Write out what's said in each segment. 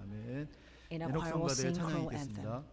아멘. And our choir will 연옥성가대 sing choral anthem. 찬양이겠습니다.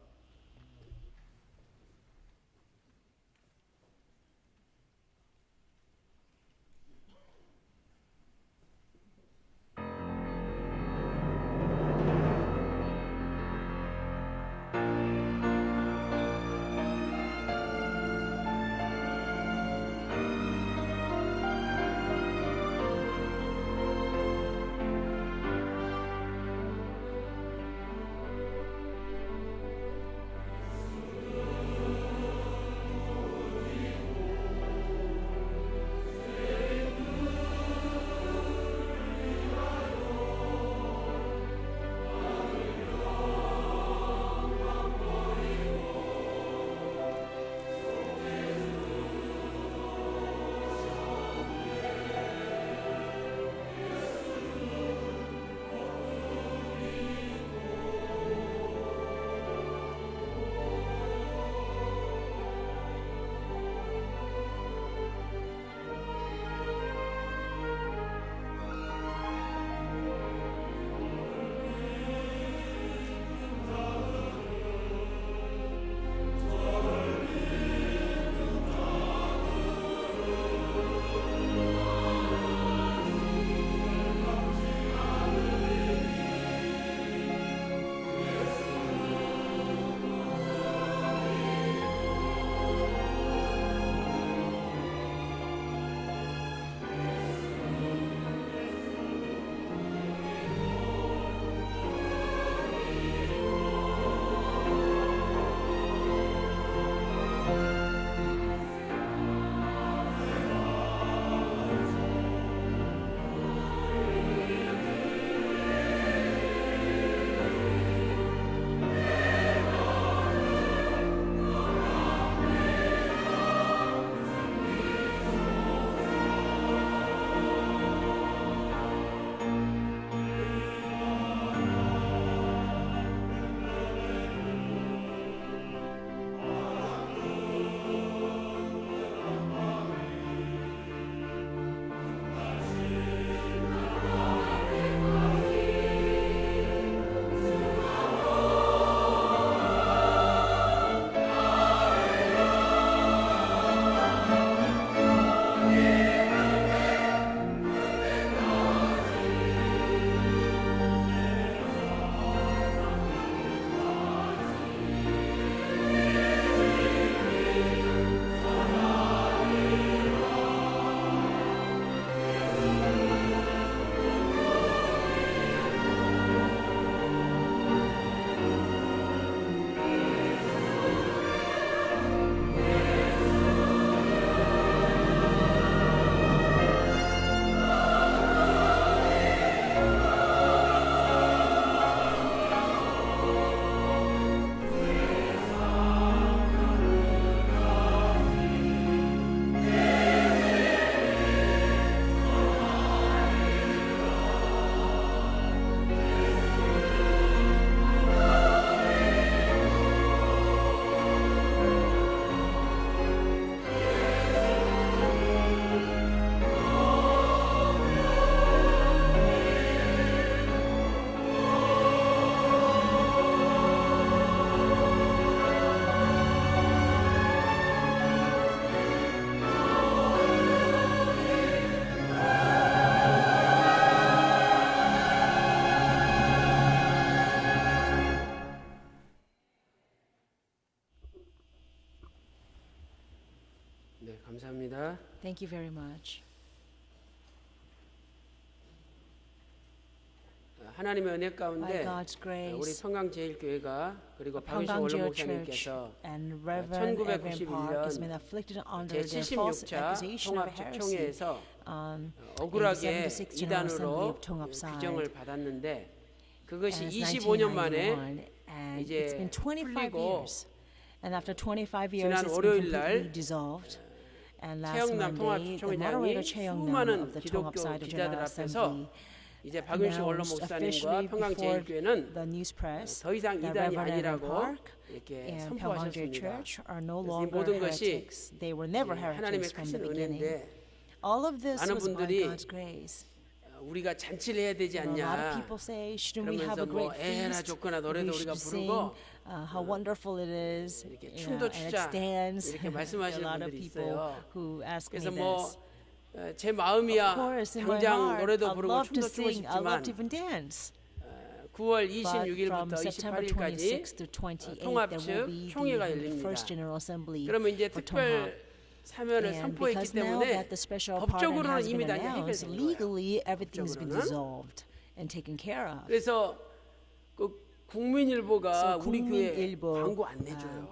네, 감사합니다. Thank you very much. 하나님의 은혜 By 가운데 God's 우리 grace, 평강제일교회가 그리고 박윤식 Pyeonggang 원로 Church 목사님께서 and Reverend Evan Park 1991년 has been afflicted under the false 제76차 accusation of heresy 통합총회에서 in 억울하게 76th General Assembly 이단으로 of Tongapside. 규정을 받았는데 그것이 And 25년 만에 1991, and 이제 it's been 25 풀리고 years. And after 25 years, 지난 it's been 월요일 날 completely dissolved. And last 최영남 Monday, the moderator 통합총회장이 Choi Young-nam 수많은 of the 기독교 Tongapside 기자들 General 앞에서 Assembly 이제 박윤식 원로 announced 목사님과 officially before 평강제일교회는 the news press 더 이상 that 이단이 Reverend Evan 아니라고 Park 이렇게 and Pyeonggang 선포하셨습니다. Church are no 그래서 이 longer 모든 것이 heretics. They were never 하나님의 heretics from the 크신 beginning. 은혜인데 All of this 많은 was by 분들이 God's grace. 우리가 잔치를 해야 되지 A lot of 않냐 people say, shouldn't we have 그러면서 a great 뭐 에라 feast? 좋거나 We 노래도 우리가 should sing 부르고 how wonderful it is, 이렇게 you 춤도 know, and it 추자 stands. 이렇게 There are a 말씀하시는 lot of 분들이 people 있어요. who ask me 그래서 this. 뭐 제 마음이야 Of course, in my 당장 heart, 노래도 I 부르고 love to 춤도 추고 sing, I love 싶지만 to even dance. 9월 But from 26일부터 September 28일까지 26th to 28th, 통합 there 측 will be 총회가 the 열립니다. first General Assembly 그러면 이제 for 특별 Tonghap. 사면을 And 선포했기 because now 때문에 that the special pardon 법적으로는 has been 이미 다 announced, 해결된 거예요. legally everything's been 법적으로는. dissolved and taken care of. 그래서 그 국민일보가 So 우리 교회 국민일보, 광고 안 내줘요.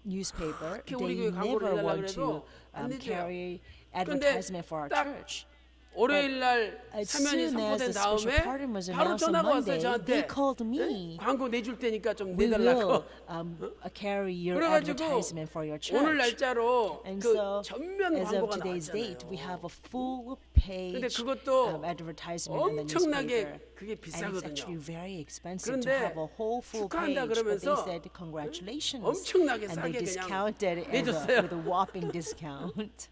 Newspaper, 그렇게 우리 they 교회 광고를 never 해달라 want to 그래도 안 내줘요. carry 근데 advertisement for our 딱 church. 월요일 날 As 사면이 soon as 선포된 the special 다음에 pardon was 바로 announced on 전화가 왔어요 Monday, 저한테. they called me. 광고 내줄 테니까 좀 We 내달라고. will carry your 그래가지고 advertisement for your 오늘 church. 날짜로 And 그 so, 전면 as of 광고가 today's 나왔잖아요. date, we have a full 근데 page 그것도 advertisement in the 엄청나게 newspaper. 그게 And it's actually 비싸거든요. very expensive to 그런데 have a whole full 축하한다 page. But they 그러면서 said congratulations, 엄청나게 and 싸게 they 그냥 discounted it 내줬어요. with a whopping discount.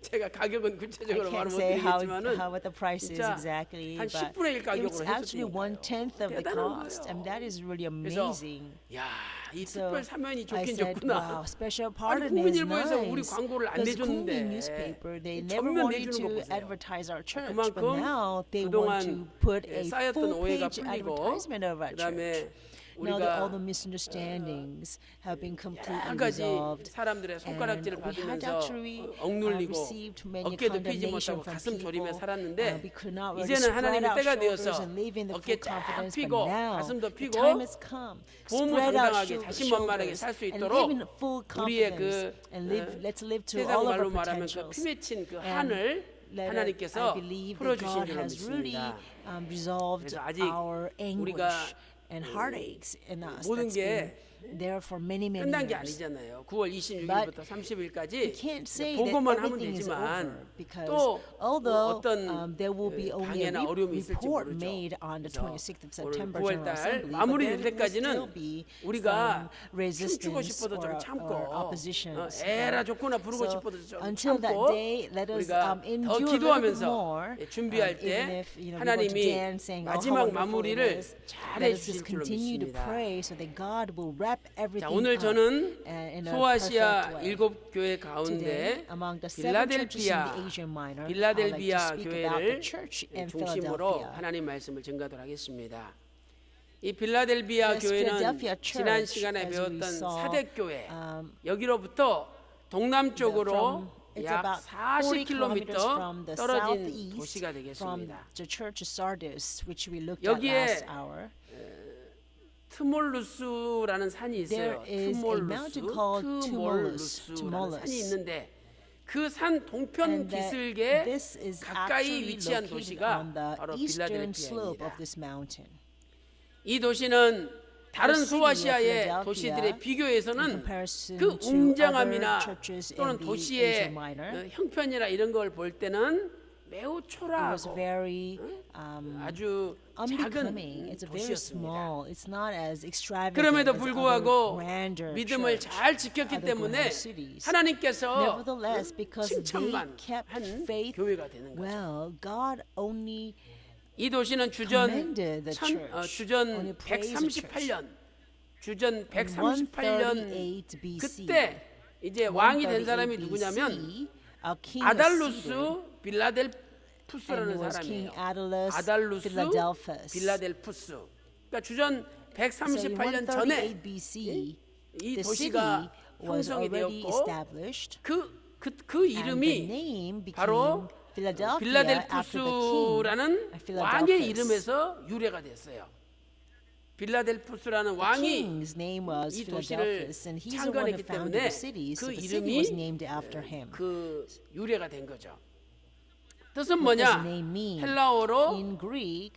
제가 가격은 I 구체적으로 말 can't 못 say 드리겠지만은 what the price is 진짜 exactly, 한 but 10분의 1 it's 가격으로 actually 해줬으니까요. 1/10 of the 대단한 cost. 거예요. I mean, that is really 그래서 amazing. 야, 이 So 특별 사면이 I 좋긴 said, 좋구나. wow, special 아니 pardon is 국민일보에서 우리 nice. 광고를 안 Because 내줬는데 Korean newspaper, they 이 never 전면 wanted 내주는 거 to 보세요. advertise our church, 그만큼 but now they want to 그동안 put a 쌓였던 full 오해가 page 풀리고 advertisement of our 그다음에 church. Now that all 우리가 the misunderstandings have been 여러 completely 가지 resolved, 사람들의 손가락질을 and we had 받으면서 actually 억눌리고 received many 어깨도 펴지 condemnation 못하고 from 가슴 졸이며 people. 살았는데 We could not really 이제는 spread 하나님의 our 때가 shoulders 되어서 and live in the 어깨 full 쫙 confidence. 펴고 But now 가슴도 the 펴고 time has come. Spread our 보무당당하게 자신만만하게 shoulders 살 수 and 있도록 live in full 우리의 confidence 그 and live. Let's live to 세상 all of 말로 our 말하면 그 potentials. 피 맺힌 그 And 한을 I 하나님께서 believe that 풀어주신 God 줄로 has really 믿습니다. resolved 그래서 아직 our anguish 우리가 and heartaches in us. 모든 That's been 게 there for many 끝난 게 years. 아니잖아요. 9월 26일부터 We 30일까지 can't say that 보고만 하면 everything is over 되지만 because 또 although 어떤 there will be only a 방해나 어려움이 있을지 report 모르죠. made on the 그래서 26th of 오늘 September 9월 General 달 Assembly, but 마무리될 there will 때까지는 still be 우리가 some 춤추고 resistance 싶어도 좀 or 참고 oppositions. 에라 좋구나 부르고 So 싶어도 좀 until that 참고 day, let us 우리가 더 endure a little bit 기도하면서 more. 준비할 Even 때 if we go to 하나님이 dance, saying, "Oh, how 마지막 wonderful it 마무리를 is," 잘 let us 해주실 just 줄로 continue to 믿습니다. pray so that God will wrap everything 자, 오늘 up 저는 in a 소아시아 perfect way. 7교회 Today, 가운데 among the seven churches in the 빌라델비아 Asian Minor, I'd like to 빌라델비아 speak about the 교회를 church in 중심으로 Philadelphia. 하나님 말씀을 증거하도록 하겠습니다. 이 빌라델비아 Yes, 교회는 Philadelphia 지난 Church, 시간에 as we 배웠던 saw, 사대교회 from- 여기로부터 동남쪽으로 it's 약 about 40 kilometers 40km from the 떨어진 southeast 도시가 from 되겠습니다. the church of Sardis, which we looked at 여기에 last hour. 트몰루스라는 산이 있어요. There is a mountain called 트몰루스라는 산이 있는데 그 산 동편 And that 기슭에 this is 가까이 actually 위치한 located 도시가 on the 바로 eastern slope 빌라델피아입니다. of this mountain. 이 도시는 다른 The city of 소아시아의 Philadelphia, 도시들에 in 비교해서는 comparison 그 to 웅장함이나 other churches 또는 in the 도시의 Asian Minor, 형편이나 이런 걸 볼 때는 매우 it was 초라하고 very 아주 unbecoming. 작은 It's a very 도시였습니다. small. It's not as extravagant 그럼에도 as 불구하고 other grander 믿음을 church, 잘 지켰기 other 때문에 grander cities. 하나님께서 Nevertheless, because they 칭찬만 kept 한 faith 교회가 되는 거죠. well, God only 이 도시는 주전 commended the church, 주전 only praised the church. 138년 주전 In 138년 138 BC, 그때 이제 왕이 된 138 사람이 누구냐면 BC, a king was seated, 아달루스 and 빌라델푸스라는 it was King 사람이에요. Attalus 아달루스 Philadelphus. 빌라델푸스. 그러니까 주전 So in 138년 138 전에 BC, 이 the city 도시가 was 형성이 already 되었고 established. 그 그 And the 이름이 name became 바로 Philadelphia after the king. 빌라델푸스라는 왕의 이름에서 유래가 됐어요. 빌라델푸스라는 The 왕이 king's name was 이 도시를 Philadelphus, and he's the one who 창건했기 founded 때문에 the city, so 그 the city was 이름이 named after him. 그 유래가 된 거죠. 뜻은 What does 뭐냐? the name mean? 헬라어로 In Greek,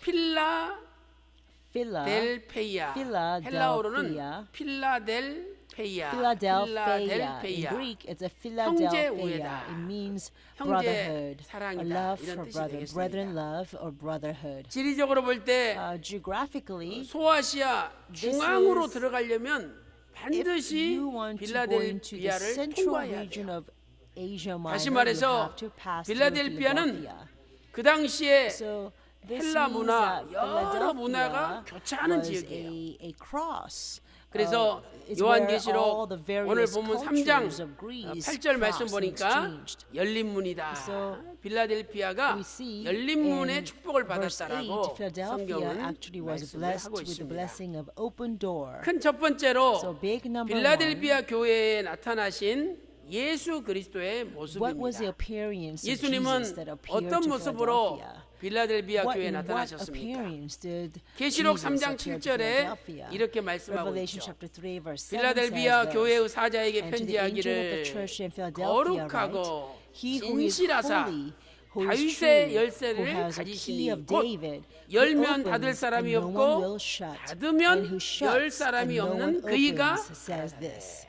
필라델페이아. Philadelphia. 헬라어로는 필라델페이아. Philadelphia. In Greek, it's a Philadelphia. 우애다. It means 형제 brotherhood, a 사랑이다. love 이런 for 뜻이 brother, 되겠습니다. brethren love or brotherhood. 지리적으로 볼 때 Geographically, 소아시아 This 중앙으로 is- 들어가려면 if 반드시 you want to go into the 빌라델피아를 central 통과해야 region 돼요. of Asia 다시 Minor, you 말해서 have to pass through 빌라델피아는 Philadelphia. 그 당시에 So this 헬라 means 문화, that 여러 문화가 Philadelphia 교차하는 was 지역이에요. a cross. 그래서 It's where all 요한계시록 the 오늘 various 보면 3장 cultures of Greece 8절 말씀 crossed and 보니까 exchanged. 열린 문이다. So 빌라델피아가 We see 열린 문의 in 축복을 verse 8, 받았다라고 Philadelphia 성경은 actually was 말씀을 blessed 하고 with the 있습니다. blessing of open door. 큰 첫 번째로 So big number one, 빌라델피아 교회에 나타나신 예수 그리스도의 what was the 모습입니다. appearance of 예수님은 Jesus that appeared 어떤 to 모습으로 Philadelphia? 빌라델피아 교회에 In what 나타나셨습니까? appearance did 계시록 Jesus 3장 appear to 7절에 Philadelphia? 이렇게 말씀하고 Revelation 있죠. chapter 3 verse 7 빌라델피아 says 교회의 this, 사자에게 And to the angel of the 편지하기를 church in Philadelphia 거룩하고 write, He who is 진실하사 holy, who is 다윗의 true, who 열쇠를 has a key 가지시니 of 곧 David, who 열면 닫을 opens 사람이 and no one 없고 will shut, 닫으면 and who 열 shuts 사람이 and no one 없는 그이가 opens, says this.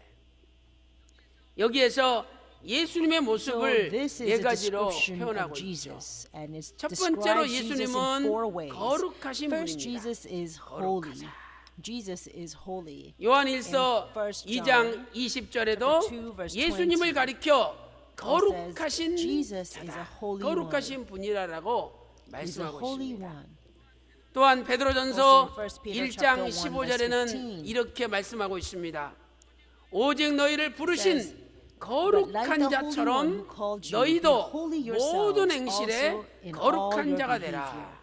여기에서 예수님의 So 모습을 this is 네 a 가지로 description 표현하고 of 있죠. Jesus, and it 첫 번째로 describes Jesus in 예수님은 four ways. 거룩하신 First, 분입니다. Jesus is holy. 거룩하사. Jesus is holy. 요한일서 In 1 2장 20절에도 chapter 2, verse 예수님을 20, 가리켜 Paul 거룩하신 says, Jesus is a 자다, holy 거룩하신 분이라라고 He's a 말씀하고 holy 있습니다. one. 또한 베드로전서 Also in 1 Peter 1장 chapter 1, 15절에는 verse 15. 이렇게 말씀하고 있습니다. 오직 너희를 부르신 says, 거룩한 But like the Holy One 자처럼 who called you, 너희도 be holy yourselves 모든 행실에 also in all 거룩한 your 자가 behavior. 되라.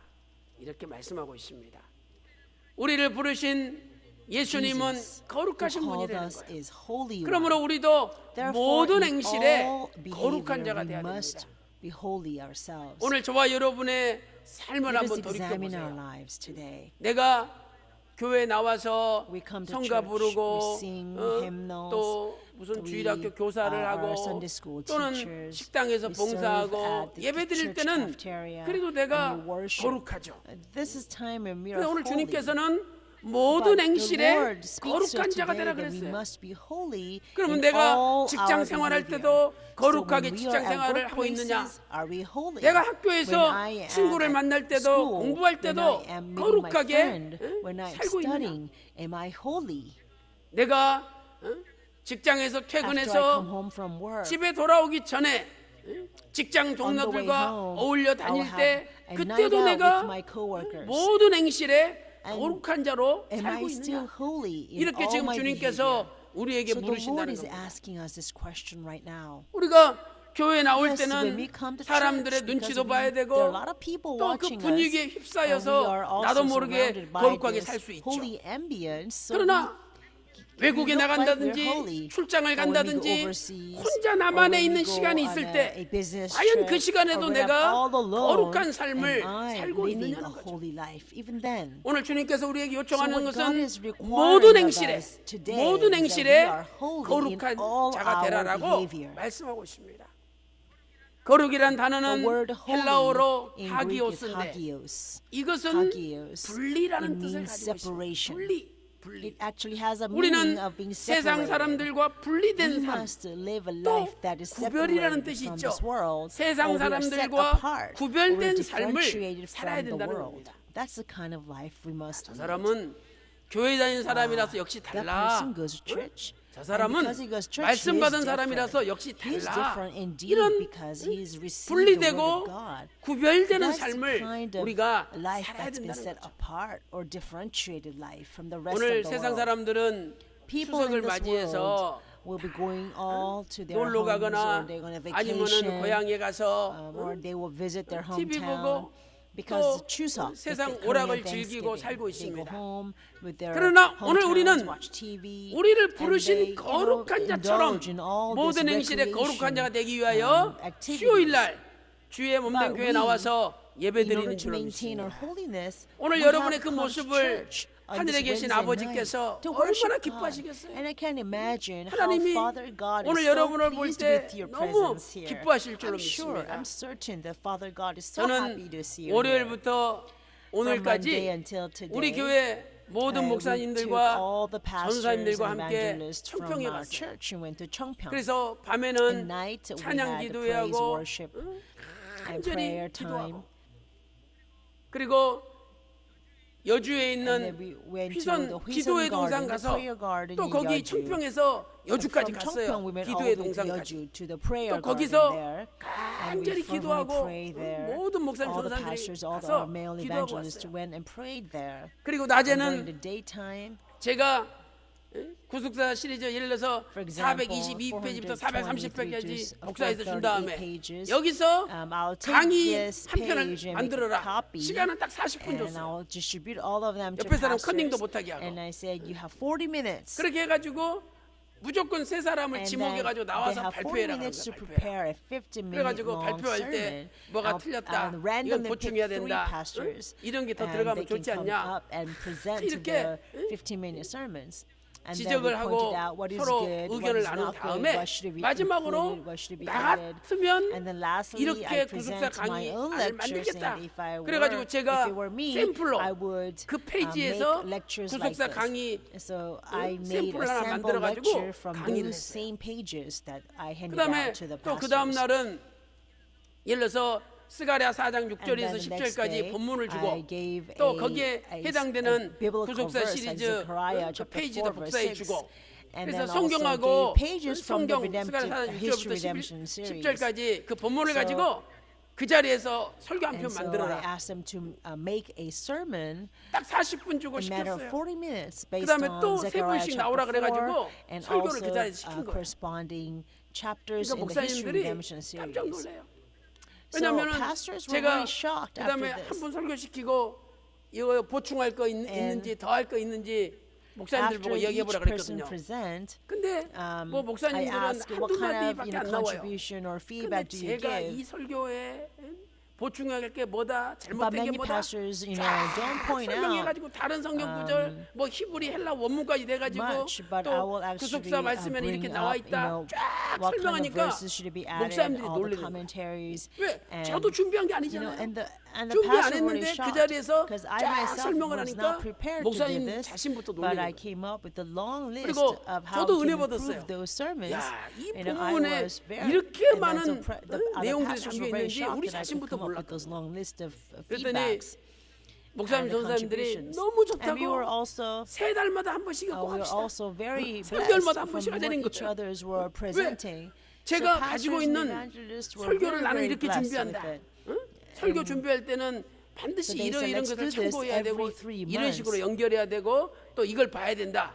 이렇게 말씀하고 있습니다. 우리를 부르신 예수님은 Jesus, 거룩하신 who called 분이라는 us 거예요. is holy one. 그러므로 우리도 Therefore, 모든 in 행실에 all 거룩한 behavior, 자가 we 되어야 must 됩니다. be holy ourselves. 오늘 저와 여러분의 삶을 Let us 한번 examine our 돌이켜보세요. lives today. 내가 교회 나와서 We come to 성가 church, 부르고 we sing hymnals, 또 무슨 we 주일학교 교사를 are 하고 Sunday school 또는 teachers, 식당에서 we serve 봉사하고 at the 예배 드릴 church 때는 cafeteria, 그래도 내가 and we worship. 거룩하죠. This is time when we are 그런데 오늘 holy. 주님께서는 모든 But the 행실에 Lord speaks 거룩한 to 자가 today 되라 that we 그랬어요. must be holy 그러면 in 내가 all 직장 our 생활할 behavior. 때도 So 거룩하게 when we 직장 are at 생활을 하고 있느냐? workplaces, are we holy? 내가 When 학교에서 I am 친구를 at 만날 때도 school, 공부할 when 때도 I am meeting my 거룩하게 friend, 응? when I am 살고 있느냐? studying, am I holy? 내가 직장에서 After I come 퇴근해서 home from work, 집에 돌아오기 전에 직장 on the way 동료들과 home, 어울려 I'll 다닐 have 때 a night 그때도 out 내가 with my coworkers. 모든 행실에 And 거룩한 자로 Am I 살고 still 있느냐? holy in 이렇게 all 지금 my 주님께서 behavior? 우리에게 So the Lord 물으신다는 is 겁니다. asking us this question right now. 우리가 교회 나올 Yes, when we 때는 come to 사람들의 church, because 눈치도 봐야 there are a 되고 lot of people 또 그 watching 분위기에 us, and we 휩싸여서 are also 나도 모르게 surrounded by 거룩하게 this 살 수 있죠. holy ambience. So 그러나 외국에 we look like we're 나간다든지 holy. 출장을 But when we go 간다든지 overseas, 혼자 or 나만에 when we 있는 go 시간이 on 있을 a 때 business 과연 그 trip, 시간에도 or when I'm 내가 all alone, 거룩한 삶을 am I 살고 living 있느냐는 a 거죠. holy life? Even then. 오늘 주님께서 우리에게 So 요청하는 what God 것은 is requiring 모든 of 행실에 us today 모든 is that we 행실에 are holy in 거룩한 all 자가 our 되라라고 behavior. 말씀하고 있습니다. 거룩이란 The 단어는 word holy 헬라어로 in Greek is 하기오스인데 hagios. 이것은 Hagios. 분리라는 It 뜻을 means 가지고 있습니다. separation. 분리. It actually has a 우리는 meaning of being 세상 separated. 사람들과 We 분리된 삶, must live a 또 life that is 구별이라는 separated 뜻이 from 있죠. this world, 세상 or we are set 사람들과 apart, or 구별된 삶을 differentiated 살아야 from the 된다는 world. 겁니다. That's the kind of life we must 저 live. 사람은 교회 다니는 사람이라서 역시 That 달라. person goes to church. 저 And 사람은 because he goes to church, 말씀 he is 받은 different. 사람이라서 역시 He is 달라. different indeed 이런 because he has received the 분리되고 word of God. 구별되는 That's the 삶을 kind of 우리가 life 살아야 that's been 된다는 set 거죠. apart or differentiated life from the rest 오늘 of the 세상 world. 사람들은 People 추석을 in this 맞이해서 world will be going all to their 놀러 homes, 가거나 or they're going to 아니면은 vacation, 고향에 가서 or they will visit their TV hometown, 보고 Because 또 Chuseok, 세상 the 오락을 Korean 즐기고 Thanksgiving, 살고 they go 있습니다. home with their 그러나 오늘 hometowns, 우리는 watch TV, 우리를 and 부르신 they, 거룩한 자처럼 indulge in all this 모든 행실에 거룩한 자가 되기 위하여 activities. 수요일날 주의 몸된 But 교회 we, 나와서 in order 예배드리는 to 줄로 maintain our 믿습니다. holiness, 오늘 we 여러분의 have 그 come to 모습을 church on 하늘에 this 계신 Wednesday 아버지께서 night to 얼마나 worship God. 기뻐하시겠어요? And I can't imagine how 하나님이 Father God is 오늘 so 여러분을 볼 pleased 때 with your 너무 presence here. 기뻐하실 줄로 I'm sure, 믿습니다. I'm certain that Father God is so happy 저는 to see you here. 월요일부터 From Monday 오늘까지 until today, 우리 교회 모든 we took 목사님들과 all the pastors 전사님들과 and 함께 evangelists from 청평에 our 갔어요. church and went to Chongpyeong. 그래서 At 밤에는 night we 찬양 had praise 기도회하고 worship and 간절히 prayer time. 기도하고 그리고 여주에 And then 있는 we went to 휘선 the 기도회 Huiseon 동산 Garden, the 가서 prayer garden 또 in 거기 Yeoju. 청평에서 여주까지 From 갔어요. Chongpyeong we went all 기도회 the way to 동산까지. Yeoju to the prayer 또 garden 거기서 there. And we 간절히 fervently 기도하고 prayed there. 모든 목사님 All the 전사님들이 pastors, all 가서 our male 기도하고 evangelists 왔어요. went and prayed there. 그리고 And during 낮에는 the daytime, 제가 구속사 시리즈 예를 들어서 For example, 422페이지부터 430페이지까지 423 복사해서 준 다음에 pages, 여기서 I'll take 강의 this 한 page 편을 and make a 만들어라. copy, 시간은 딱 40분 and 줬어요. I'll distribute all of them to 옆에 사람 pastors. 컨닝도 못하게 하고. And I said, you have 40 minutes. 그렇게 해가지고 무조건 세 사람을 And then 지목해가지고 they 나와서 have 40 발표해라. minutes to 발표해라. prepare a 50-minute 그래가지고 long 발표할 때 sermon. 뭐가 틀렸다. I'll 이건 randomly pick 보충해야 3 된다. pastors, 이런 게 더 and 들어가면 they can 좋지 come 않냐. up and present 이렇게, their 15-minute sermons. And then we 지적을 하고 pointed out what is 서로 good, what 의견을 is 나눈 not good, 다음에 what should be 마지막으로 included, what should be 나 added. 같으면 And then lastly, 이렇게 I 구속사 present my own 강의를 lectures, 만들겠다. and if I were, 그래가지고 if 제가 it were me, 샘플로 I would 그 make 페이지에서 lectures like 구속사 this. 강의 So I made 샘플을 a 하나 sample 만들어가지고 lecture from 강의를 those 했어요. same pages that I handed 그다음에 out to the 또 그 다음 pastors. 날은 예를 들어서 스가랴 4장 And 6절에서 then the next 10절까지 day, 본문을 I 주고 gave 또 거기에 a 해당되는 biblical 구속사 verse, 시리즈 Zechariah 그 chapter 페이지도 4, verse 복사해 6. 주고 And 그래서 then also 성경하고 gave pages from the 성경 스가랴 4장 history 6절부터 redemption series. 10절까지 그 본문을 So- 가지고 그 자리에서 설교 한 편 And so I 만들어라. asked them to make a sermon 딱 40분 주고 a matter of 시켰어요. 40 minutes based 그다음에 on 또 세 Zechariah 분씩 나오라 chapter 4 그래가지고 and 설교를 also 그 자리에서 시킨 거예요. corresponding chapters 그러니까 in the history 목사님들이 redemption 깜짝 series. 놀래요. So 왜냐하면 pastors were 제가 very shocked 그다음에 after 한 this. 분 설교 시키고 이거 보충할 거 있는지 더 할 거 있는지 목사님들 After 보고 each 얘기해보라 person 그랬거든요. present, 근데 뭐 I 목사님들은 asked what 한두 kind of 마디밖에 안 나와요. contribution or 근데 feedback do you 제가 give? 이 설교에 보충할 게 뭐다, But 잘못된 게 many 뭐다 pastors, don't point out 설명해가지고 다른 성경 구절, 뭐 히브리 헬라 원문까지 돼가지고 much, but I will 또 actually 구속사 말씀에 이렇게 bring 나와 up, 있다. 쫙 what kind of 설명하니까 verses should be added, 목사님들이 all the 놀리는 거예요. commentaries. 왜? And, 저도 준비한 게 you know, 아니잖아요. and the 준비 안 pastor were 했는데 그 shocked 자리에서 because I 쫙 myself 설명을 was 하니까 not prepared to do 목사님 this, 자신부터 but 놀리는 I 거예요. came up with a long list 그리고 of how 저도 to 은혜 improve 받았어요. those sermons. 야, 이 You know, I 본문에 was very, 이렇게 and then 많은 the other 내용들이 pastors 담겨 were very 있는지 shocked 우리 that I could 자신부터 come up with 몰랐다. those long list of 그랬더니 feedbacks. 목사님 and the 전사님들이 contributions. 너무 And we were 좋다고 also 세 달마다 한 번씩은 꼭 we were 합시다. also very 3개월마다 한 blessed 번씩 from 하자는 what each 거예요. others were presenting. 제가 So 가지고 pastors and 있는 evangelists were 설교를 very, 나는 very 이렇게 blessed 준비한다. with it. 응? 설교 준비할 때는 반드시 So they 이런 said, 이런 "Let's 것을 do this 참고해야 되고 every 3 이런 months." 식으로 연결해야 되고 또 이걸 봐야 된다.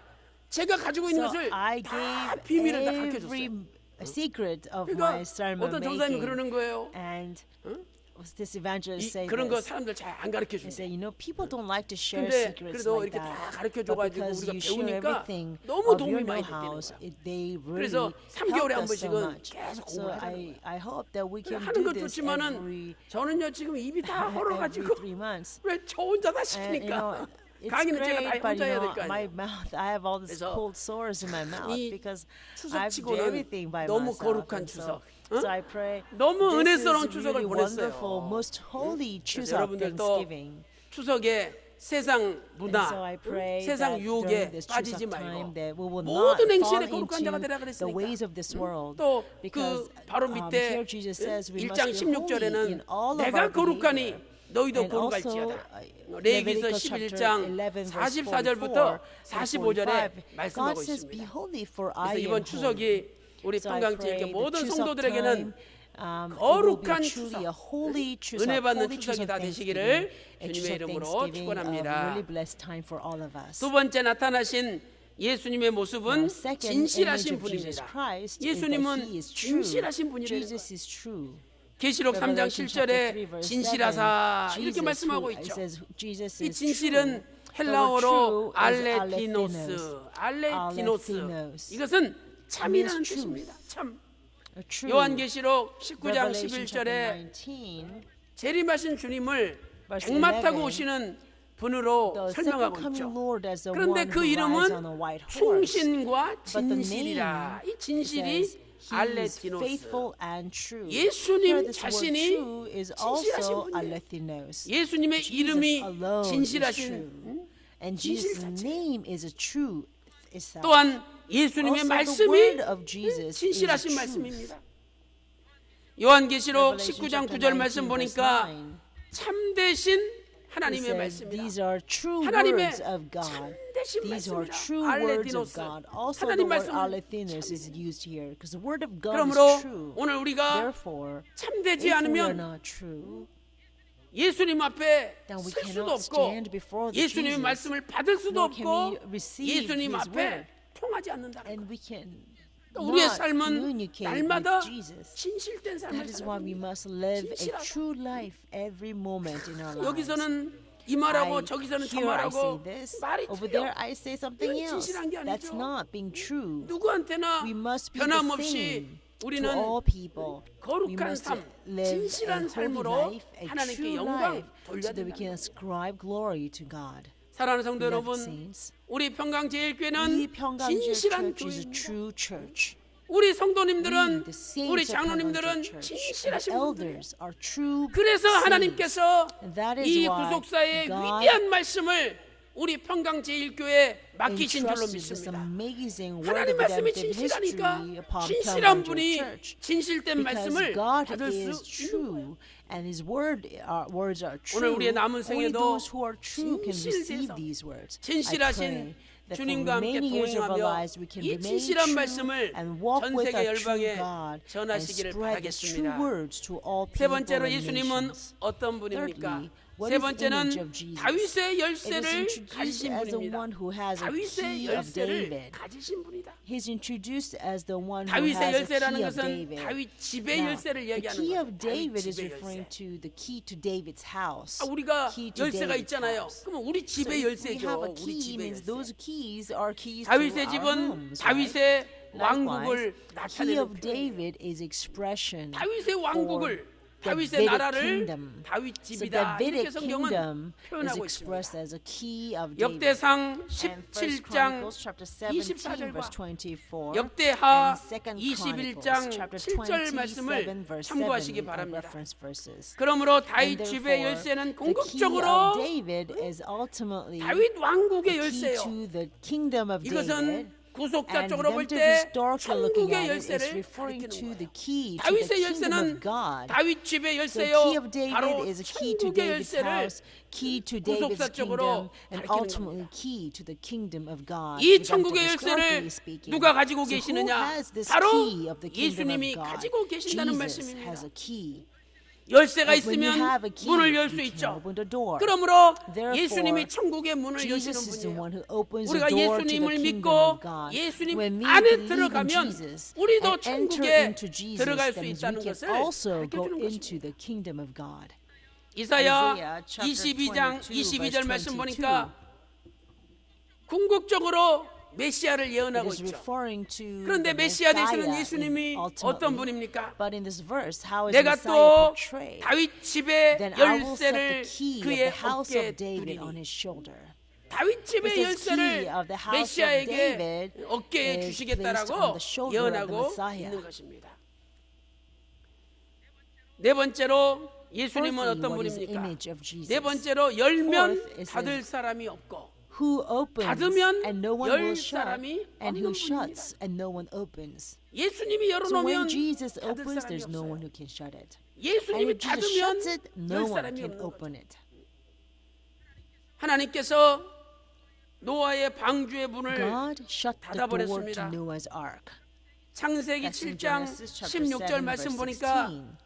제가 가지고 있는 So 것을 I 다 gave 비밀을 다 every 가르쳐줬어요. secret of 그러니까 my sermon 어떤 전사님이 making. 그러는 거예요. And this evangelist said 그런 거 this. 사람들 잘 안 가르쳐 He 준대. said, people don't like to share 근데 secrets 그래도 like 이렇게 다 that. 가르쳐줘가지고 But because 우리가 you share 배우니까 everything 너무 of 도움이 your 많이 됐다는 know-hows, 거야. they 그래서 really 3개월에 한 helped us so 번씩은 much. 계속 So 공부를 하는 I hope that we can 하는 do 건 this 좋지만은 every 저는요 지금 입이 다 every 얼어가지고 3 months. 왜 저 혼자 다 And 시키니까 it's 강의는 제가 다 great, but 혼자 해야 될 거 my 아니에요. mouth, I have all these 그래서 cold sores in my mouth 이 because I have to do 추석치고는 everything by 너무 myself. 거룩한 And 추석. so I pray 너무 this is 은혜스러운 추석을 really 보냈어요. wonderful, most holy 그래서 Chuseok 여러분들도 Thanksgiving. 추석에 세상 문화, And so I pray 세상 that 유혹에 during this 빠지지 Chuseok time 말고 that we will not 모든 fall 행실에 거룩한 자가 into 되라 the 그랬으니까. ways of this world. 또 Because 그 바로 밑에 here Jesus says we 1장 must be holy 16절에는 in all of 내가 our 거룩하니 behavior. 너희도 And also, 거룩할지어다. 레위기서 Leviticus 11장 11 verse 44절부터 44 45절에 God 말씀하고 says, "Be 있습니다. holy, for 그래서 I 이번 am holy." 추석이 우리 So I 평강지 이렇게 pray the 모든 Chuseok 성도들에게는 time, it will be 거룩한 truly a holy Chuseok, 은혜 받는 holy 추석이 Chuseok 다 되시기를 Thanksgiving, a 주님의 Chuseok 이름으로 Thanksgiving, a 축원합니다. really blessed time for all of us. 두 번째 나타나신 예수님의 모습은 The second image 진실하신 of Jesus 분입니다. Christ is that 예수님은 he is true. 진실하신 분이라는 Jesus is true. 계시록 3장 Revelation chapter 3, 7절에 verse 7, 진실하사 이렇게 Jesus, 말씀하고 who, 있죠. it says Jesus 이 is 진실은 true. 헬라어로 The word true is 알레티노스, 알레티노스. Allethinos. 이것은 참이라는 means 뜻입니다. 참. A true. 요한계시록 19장 Revelation 11절에 chapter 19, 재림하신 주님을 verse 백마 타고 11, 오시는 분으로 the second 설명하고 coming 있죠. Lord as the 그런데 one 그 who rides on a 이름은 white horse. 충신과 But the 진실이라. 이 name 진실이 says he is 알레티노스. faithful and true. 예수님 Here this word 자신이 true is 진실하신 also 분이에요. Allethinos. 예수님의 Jesus 이름이 alone is 진실하신 true. And 진실 Jesus' 자체. name is a true itself. 또한 예수님의 Also, the 말씀이 word of Jesus is 진실하신 truth. 말씀입니다. 요한계시록 Revelation 19장 chapter 9절 19, 말씀 verse 보니까 9. 참되신 It 하나님의 says, 말씀이다. these are true 하나님의 words of God. 참되신 These are 말씀이다. true words of 알레티노스. God. Also, the 하나님 word 말씀은 Allethinos is used here because the word of God 그러므로 is true. 오늘 우리가 Therefore, 참되지 if we are 않으면 not true, 예수님 앞에 then we 설 수도 cannot 없고 stand before the 예수님의 Jesus, 말씀을 받을 수도 nor can 없고 we receive 예수님 His 앞에 word. 통하지 않는다. and we can 우리의 not 삶은 communicate 날마다 with Jesus. 진실된 삶을 That is why 살아야 we 됩니다. must live a 진실하다. true life every moment in our lives. 여기서는 이 말하고 저기서는 저 here I say 말하고 this, 말이 over 틀려. there I say something 이건 else. 진실한 게 That's 아니죠. not being true. 누구한테나 We must be the 변함없이 same to 우리는 all people. We 거룩한 must 삶, live a 진실한 holy 삶으로 life, a 하나님께 true 영광 life, 돌려야 so that we can 된다. ascribe glory to God. 사랑하는 성도 Beloved 여러분, saints, 우리 we 평강제일교회는 평강제일 진실한 Church is a 교회입니다. true church. 우리 We, 성도님들은 the saints 우리 of 장로님들은 평강제일 Church, the 진실하신 분들. elders are true 그래서 saints. 하나님께서 And that is 이 why 구속사의 God 위대한 말씀을 우리 평강제일교회에 맡기신 줄로 entrusted this 믿습니다. amazing word 하나님 of 말씀이 redemptive 진실하니까 history upon 진실한 평강제일 분이 Church. 진실된 Because 말씀을 God 받을 수 is 있는 거예요. true and His words are true. 오늘 우리의 남은 Only 생에도 those who are true can receive 진실돼서 these words. I 진실하신 pray that for 주님과 함께 many years of our 동행하며 lives we can 이 remain 진실한 true 말씀을 and walk 전 with 세계 our true 열방에 God and 전하시기를 spread the true 바라겠습니다. words to all 세 people 번째로 and 예수님은 nations. 어떤 분입니까? Thirdly, what 세 is the image of 번째는 Jesus? 다윗의 It is 열쇠를 introduced 가지신 as the 분입니다. one who has a 다윗의 key of 열쇠를 David. 가지신 분이다. He's introduced as the one who 다윗의 has a 열쇠라는 key of 것은 David. 다윗 집의 Now, 열쇠를 the 얘기하는 key 거예요. of 다윗 David is 집의 referring 열쇠. to the key to David's house. 우리가 Key to 열쇠가 David's 있잖아요. house. 그러면 우리 So 집의 if we 열쇠죠. have a 우리 key, 집의 means 열쇠. those keys are keys to 다윗의 our 집은 homes, right? 다윗의 왕국을 Likewise, key 나타내는 of 표현이에요. David is expression 다윗의 왕국을 for 다윗의 Davidic 나라를 kingdom. 다윗 So 집이다 이렇게 Davidic 성경은 kingdom is 표현하고 expressed 있습니다. as a key of David. 역대상 And First 17장 Chronicles chapter 17 verse 24절과 24 역대하 and Second 21장 Chronicles chapter 7절 말씀을 27 verse 7 참고하시기 are 바랍니다. reference verses. 그러므로 And 다윗 집의 therefore, 열쇠는 the key of 궁극적으로 David is ultimately 다윗 왕국의 the key 열쇠요. to the kingdom of David. 이것은 구속자 And 쪽으로 볼 redemptive 때 historically looking 천국의 at it is 열쇠를 referring 가리키는 to 거예요. the key to the 다윗의 kingdom 열쇠는 of God. 다윗 집의 So 열쇠요. key of David 바로 is a key to 천국의 David's 열쇠를 house, key to David's 구속사 쪽으로 kingdom, and 가리키는 ultimately key to the kingdom of God. 이 redemptive 천국의 historically 열쇠를 speaking. 누가 가지고 So who 계시느냐? has this 바로 key of the kingdom 예수님이 of God? 가지고 계신다는 Jesus 말씀입니다. has a key. 열쇠가 But when you 있으면 have a key, 문을 열 수 you can 있죠. open the door. 그러므로 Therefore, 예수님이 천국의 문을 여시는 Jesus is the 분이에요. one who opens the 우리가 door to the 예수님을 kingdom 믿고 of God. 예수님 When we 안에 believe in 들어가면 Jesus 우리도 and enter 천국에 into Jesus, 들어갈 수 then we 있다는 can 것을 also go 가르쳐주는 into 것입니다. the kingdom of God. 이사야 Isaiah chapter 22장 22, 22절 말씀 22. 보니까 궁극적으로 메시아를 It 예언하고 is 있죠. referring to 그런데 the 메시아 되시는 Messiah 예수님이 ultimately. 어떤 분입니까? But in this verse, how is 내가 Messiah 또 portrayed? 다윗 집의 Then I will set the 열쇠를 key of 그의 the house 어깨에 of David on 두리니 his shoulder. 다윗 집의 It says 열쇠를 key of the house of 메시아에게 David 어깨에 is placed on 주시겠다라고 the shoulder of the 예언하고 Messiah. 있는 것입니다. 네 번째로 예수님은 Fourthly, 어떤 what is the 분입니까? image of Jesus? 네 번째로 열면 Fourth, it 닫을 says, 사람이 없고 Who opens 닫으면 and no one 열 will shut, 사람이 and who 없는 shuts and no one opens. 예수님이 So when 열어놓으면 Jesus 닫을 opens, 사람이 there's no 없어요. one who can shut it. And 예수님이 if Jesus 닫으면 shuts it, no 열 one 사람이 can 없는 거죠. open it. 하나님께서 노아의 방주의 문을 God shut the door to 닫아버렸습니다. Noah's ark. 창세기 That's in 7장 Genesis chapter 16절 7, 말씀 verse 보니까 16.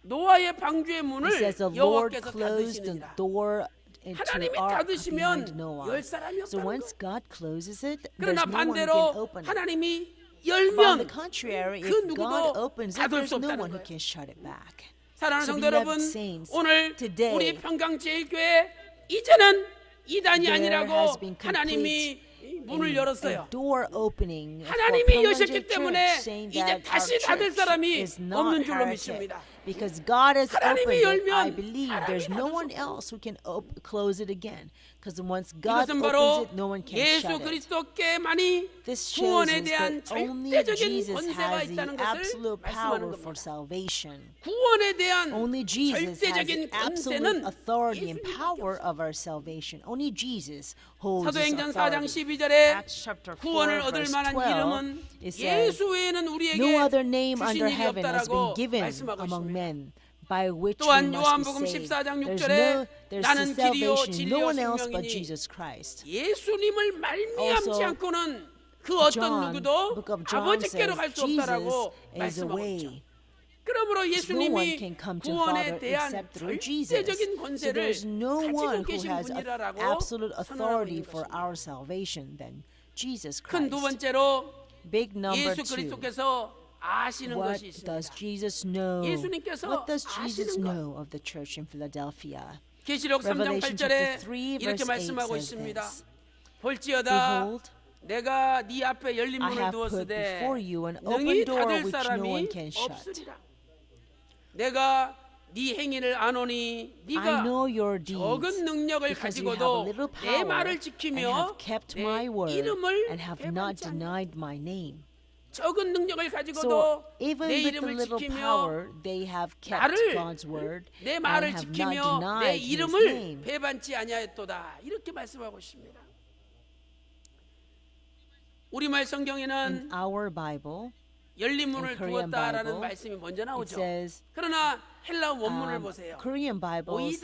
노아의 방주의 It 문을 says the Lord 여호와께서 closed the 닫으시느니라. door into the 하나님이 ark 닫으시면 behind Noah. 열 사람이 So 없다는 once 거. God closes it, there's 그러나 no one who can 반대로 open it. 하나님이 But on the 열면 contrary, 그 if 누구도 God opens it, 닫을 there's 수 no 없다는 one who 거예요. can shut it back. 사랑하는 So 성도 beloved 여러분, saints, 오늘 today 우리 평강제일교회 이제는 이단이 there 아니라고 has been 하나님이 문을 a 열었어요. door opening for 하나님이 Penang 여셨기 때문에 Church, saying 이제 that 다시 our 닫을 church 사람이 is not 없는 줄로 heretic. 믿습니다. Because God has opened 하나님이 it, 열면 I believe there's no 사람이 one 닫을 수 else who can close it again. Because once God 이것은 opens 바로 it, no one can 예수 shut it. 그리스도께만이 This shows 구원에 us 대한 that only 절대적인 Jesus 권세가 has the 있다는 것을 absolute 말씀하는 power for 겁니다. salvation. 구원에 대한 Only Jesus has the 절대적인 absolute 권세는 authority and 예수님밖에 power 없어요. of our salvation. Only Jesus holds this 사도행전 4장 authority. 12절에 Acts chapter 4, 구원을 얻을 verse 만한 12, 이름은 it says, 예수 외에는 우리에게 No other name 주신 under 일이 heaven has been 없다라고 given 말씀하고 among 있습니다. men by which we 또한 must 요한복음 be saved. 14장 There's 6절에 the 나는 길이요 salvation, no 진리요 one else but 생명이니 Jesus Christ. 예수님을 말미암지 Also, 않고는 그 어떤 John, 누구도 book of John 아버지께로 says 갈 수 Jesus 없다라고 is the 말씀하고 way. 있죠. 그러므로 No one 예수님이 can come to 구원에 Father 대한 except through Jesus. 절대적인 So 권세를 there's no 가지고 one who 계신 has 분이라고 absolute 선언하고 authority 있는 for 것입니다. our salvation than Jesus 큰 두 Christ. 번째로 Big number 예수 two. 그리스도께서 아시는 What 것이 does 있습니다. Jesus know? 예수님께서 What does Jesus 아시는 것. know of the church in Philadelphia? 계시록 3장 Revelation 8절에 chapter 3, 이렇게 verse 8 말씀하고 says 있습니다. this. 볼지어다 Behold, 내가 네 앞에 열린 I 문을 have put 두었으되 before you an open 능히 door 닫을 which no 사람이 one can shut. 없으리라. 내가 네 행위를 아노니 I 네가 know your deeds, 적은 능력을 because you have a 가지고도 little 내 power 말을 and 지키며 have kept my 내 word 이름을 and have not 배반하지 않는다. denied my name. 적은 능력을 So 가지고도 even 내 with the 이름을 little 지키며 power, they have kept 나를 God's word 내 and 말을 have not 지키며 내 denied His 이름을 name. 배반치 아니하였도다. 이렇게 말씀하고 있습니다. 우리말 In 성경에는 our Bible, 열린 문을 in Korean 두었다라는 Bible, 말씀이 먼저 it 나오죠. says, 그러나 헬라 원문을 보세요. Korean Bible says,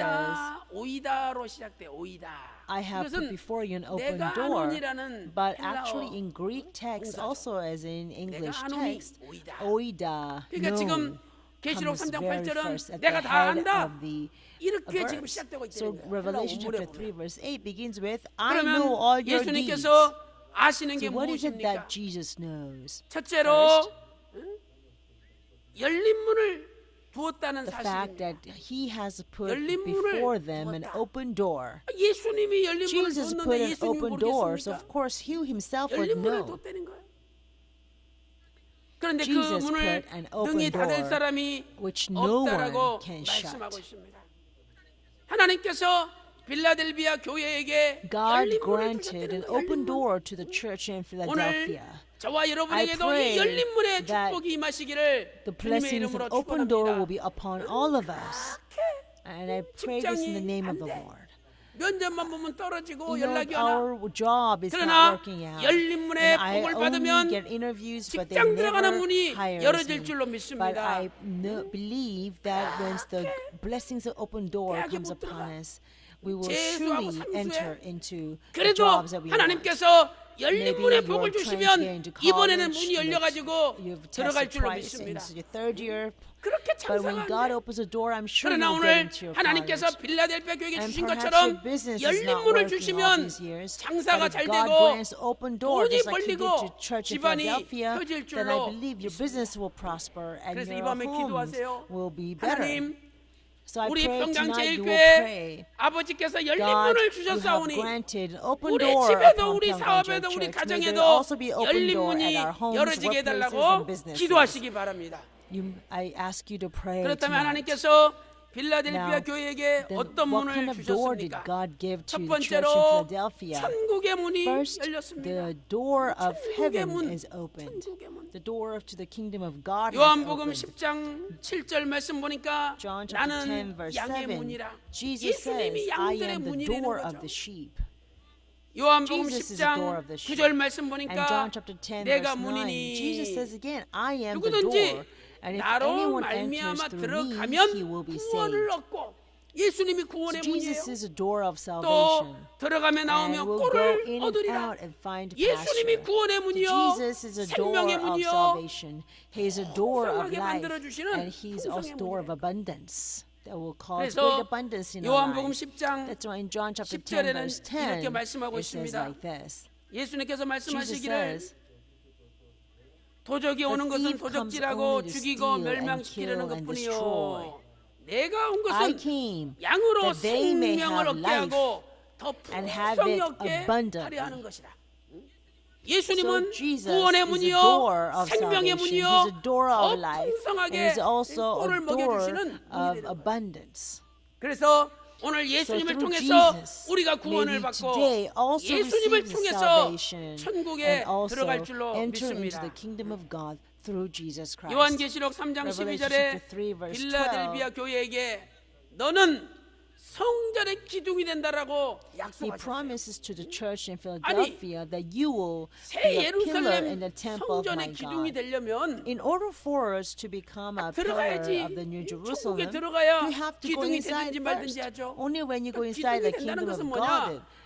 오이다로 시작돼. 오이다. I have put 이것은 before you an open 내가 door. 아노니라는 But 헬라어 actually in Greek text, 동사죠. also as in English 내가 아노니 text, 오이다. oida, 그러니까 no, 지금 계시록 comes 3장 very 8절은 first at 내가 the 다 head 안다. of the 이렇게 지금 verse. 시작되고 So 있다는 거예요. Revelation 헬라 chapter 원문에 3 보면. verse 8 begins with, I know 그러면 all your deeds. 예수님께서 아시는 게 So what is it 무엇입니까? that Jesus knows? 첫째로 열린 문을 두었다는 The fact 사실입니다. that he has put 열린 문을 before them an 두었다. open door. 예수님이 열린 문을 Jesus put 뒀는데 an 예수님이 open door, so 모르겠습니까? of course he himself would 열린 문을 know. 뒀다는 거예요. 그런데 그 Jesus 문을 put an open 능히 닫을 door 사람이 which no 없다라고 one can 말씀하고 shut. 있습니다. 하나님께서 빌라델비아 교회에게 God 열린 문을 granted 두셨다는 an 거예요. open door to the church in 오늘 Philadelphia. 저와 여러분에게도 I 이 열린 문의 pray that 축복이 임하시기를 The 주님의 blessings 이름으로 of open door will 축원합니다. be upon all of us. And I pray this in the name of the Lord. 면접만 보면 떨어지고 You know, 연락이 안 와. our job is 그러나 not working out. 열린 문에 And I 복을 only 받으면 get interviews, but they 직장 들어가는 never 문이 hire 열어질 me. 줄로 But 믿습니다. I believe that once the blessings of open door 대학에 comes 못 upon 들어가. us, we will 재수하고 surely 삼수해. enter into the 그래도 jobs that we want. 하나님께서 열린 Maybe 문에 you're 복을 trying to 주시면 get into 이번에는 college, 문이 열려가지고 you've 들어갈 tested 줄로 twice 믿습니다. into your third year. 그렇게 But when God 장사가 opens a door, I'm sure 그러나 you'll get 오늘 into your 하나님께서 college. 빌라델비아 교회에 And 주신 perhaps 것처럼 your business is 열린 not 문을 working all 주시면 these years, 장사가 but 잘 if God 되고 grants open door, 돈이 just like He did 벌리고 to church in 집안이 Philadelphia, 펴질 then I 줄로 believe your business will prosper and 그래서 이 your 밤에 homes 기도하세요. will be better. 하나님 So I 우리 pray tonight you will 평강제일교회 pray. 아버지께서 열린 God, 문을 you have 주셨사오니 granted an open 우리 door 집에도 upon 우리 Pyongyang 사업에도 우리 Church. May there 가정에도 also be open 열린 door 문이 at our homes, 열어지게 workplaces, and 해달라고 businesses. 기도하시기 바랍니다. I ask you to pray 그렇다면 tonight. 하나님께서 빌라델비아 Now, 교회에게 Then 어떤 what 문을 kind of door did 주셨습니까? God give 첫 to the church in 번째로 Philadelphia? 천국의 문이 First, 열렸습니다. the door of 천국의 heaven 문, is opened. 천국의 문. The door to the kingdom of God has 요한복음 opened. 10장 7절 말씀 보니까 John chapter 10 나는 verse 양의 7, 문이라. Jesus says, 예수님이 I 양들의 am the 문이라는 door of 거죠. the sheep. 요한복음 Jesus is the door 10장 of the sheep. 9절 말씀 And 보니까 John chapter 10 내가 verse 9, 문이니 Jesus says again, I am the 누구든지 door. And if 나로 anyone 말미암아 enters through me, 들어가면 he will be 구원을 saved. 얻고 예수님이 So 구원의 Jesus 문이에요. is a door of 또 salvation. 들어가면 And 나오면 will go 꼴을 in and 얻으리라. out and find 예수님이 pasture. 구원의 문이요 Jesus is a door 생명의 of 문이요 salvation. He is a door of 풍성하게 life, 만들어주시는 and He's also 풍성의 door of 문이에요. abundance that will cause 그래서 great abundance in our 요한복음 lives. 10장 That's why in John chapter 10 10절에는 verse 이렇게 10 말씀하고 it says 있습니다. like this. 예수님께서 Jesus 말씀하시기를 says, 도적이 오는 것은 thief comes 도적질하고 only to 죽이고 steal and 멸망시키려는 kill and 것뿐이요. destroy. 내가 온 I 것은 came 양으로 that they may 생명을 have 얻게 하고 더 and have 풍성히 it 얻게 abundantly. 하려 하는 것이다. 예수님은 So Jesus 구원의 is a 문이요 door of 생명의 salvation. 문이요 He's a door 더 of life. And 풍성하게 He's also 꼴을 a door 먹여주시는 of 문이 되는 거예요. abundance. 그래서 오늘 So 예수님을 through 통해서 Jesus, 우리가 may 구원을 we 받고 today also 예수님을 receive the 통해서 salvation 천국에 and also 들어갈 줄로 enter into 믿습니다. the kingdom of God through Jesus Christ. 요한계시록 3장 Revelation 12절에 chapter 3, verse 빌라델비아 교회에게 너는 성전의 기둥이 된다라고 He 약속하셨어요. promises to the church in Philadelphia that you will 새 be a pillar in 예루살렘 the temple of my 성전의 기둥이 God. 되려면 In order for us to become a pillar 들어가야지. of the New 천국에 Jerusalem, 들어가야 we have to go 기둥이 inside 되든지 말든지 first. 하죠. Only when you go 그러니까 inside the 기둥이 kingdom 된다는 of 것은 God, 뭐냐?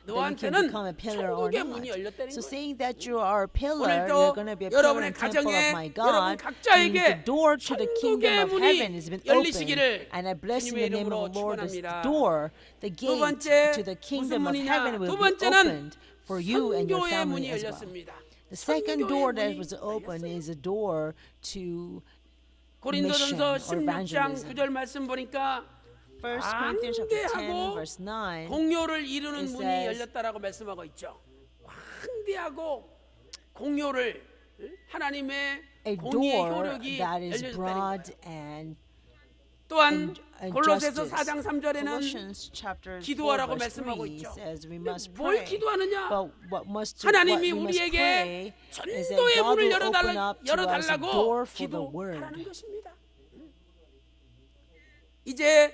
then you can 너한테는 become a pillar or 천국의 문이 not. 열렸다는 So 거예요. saying that you are a pillar, 오늘도 you're going to be a pillar 여러분의 in the temple 가정에 of my 여러분 God, means the 각자에게 door to the kingdom 천국의 of 문이 heaven has been 열리시기를 opened. And I bless in 주님의 the name 이름으로 of the Lord, this 축원합니다. door, the 두 gate 번째 to the kingdom 무슨 of 문이냐? heaven will 두 be 번째는 opened for you and your 선교의 문이 family as well. 열렸습니다. The second door that was 선교의 opened 문이 is a door to 고린도전서 mission or 16장 evangelism. 9절 말씀 보니까 1 Corinthians chapter 10 광대하고 verse 9 공요를 이루는 it 문이 says, 열렸다라고 말씀하고 있죠. 광대하고 공요를 하나님의 a 공의의 door 효력이 that is 열려졌다는 broad 거예요. and 또한 and 골로새서 justice. 4장 3절에는 Colossians chapter 4 기도하라고 verse 3 말씀하고 있죠. says we 근데 must 뭘 pray. 기도하느냐? But what 하나님이 we must 우리에게 pray is that 전도의 God 문을 will open up to us a 열어달라고 door for the 기도하라는 word. 것입니다. 이제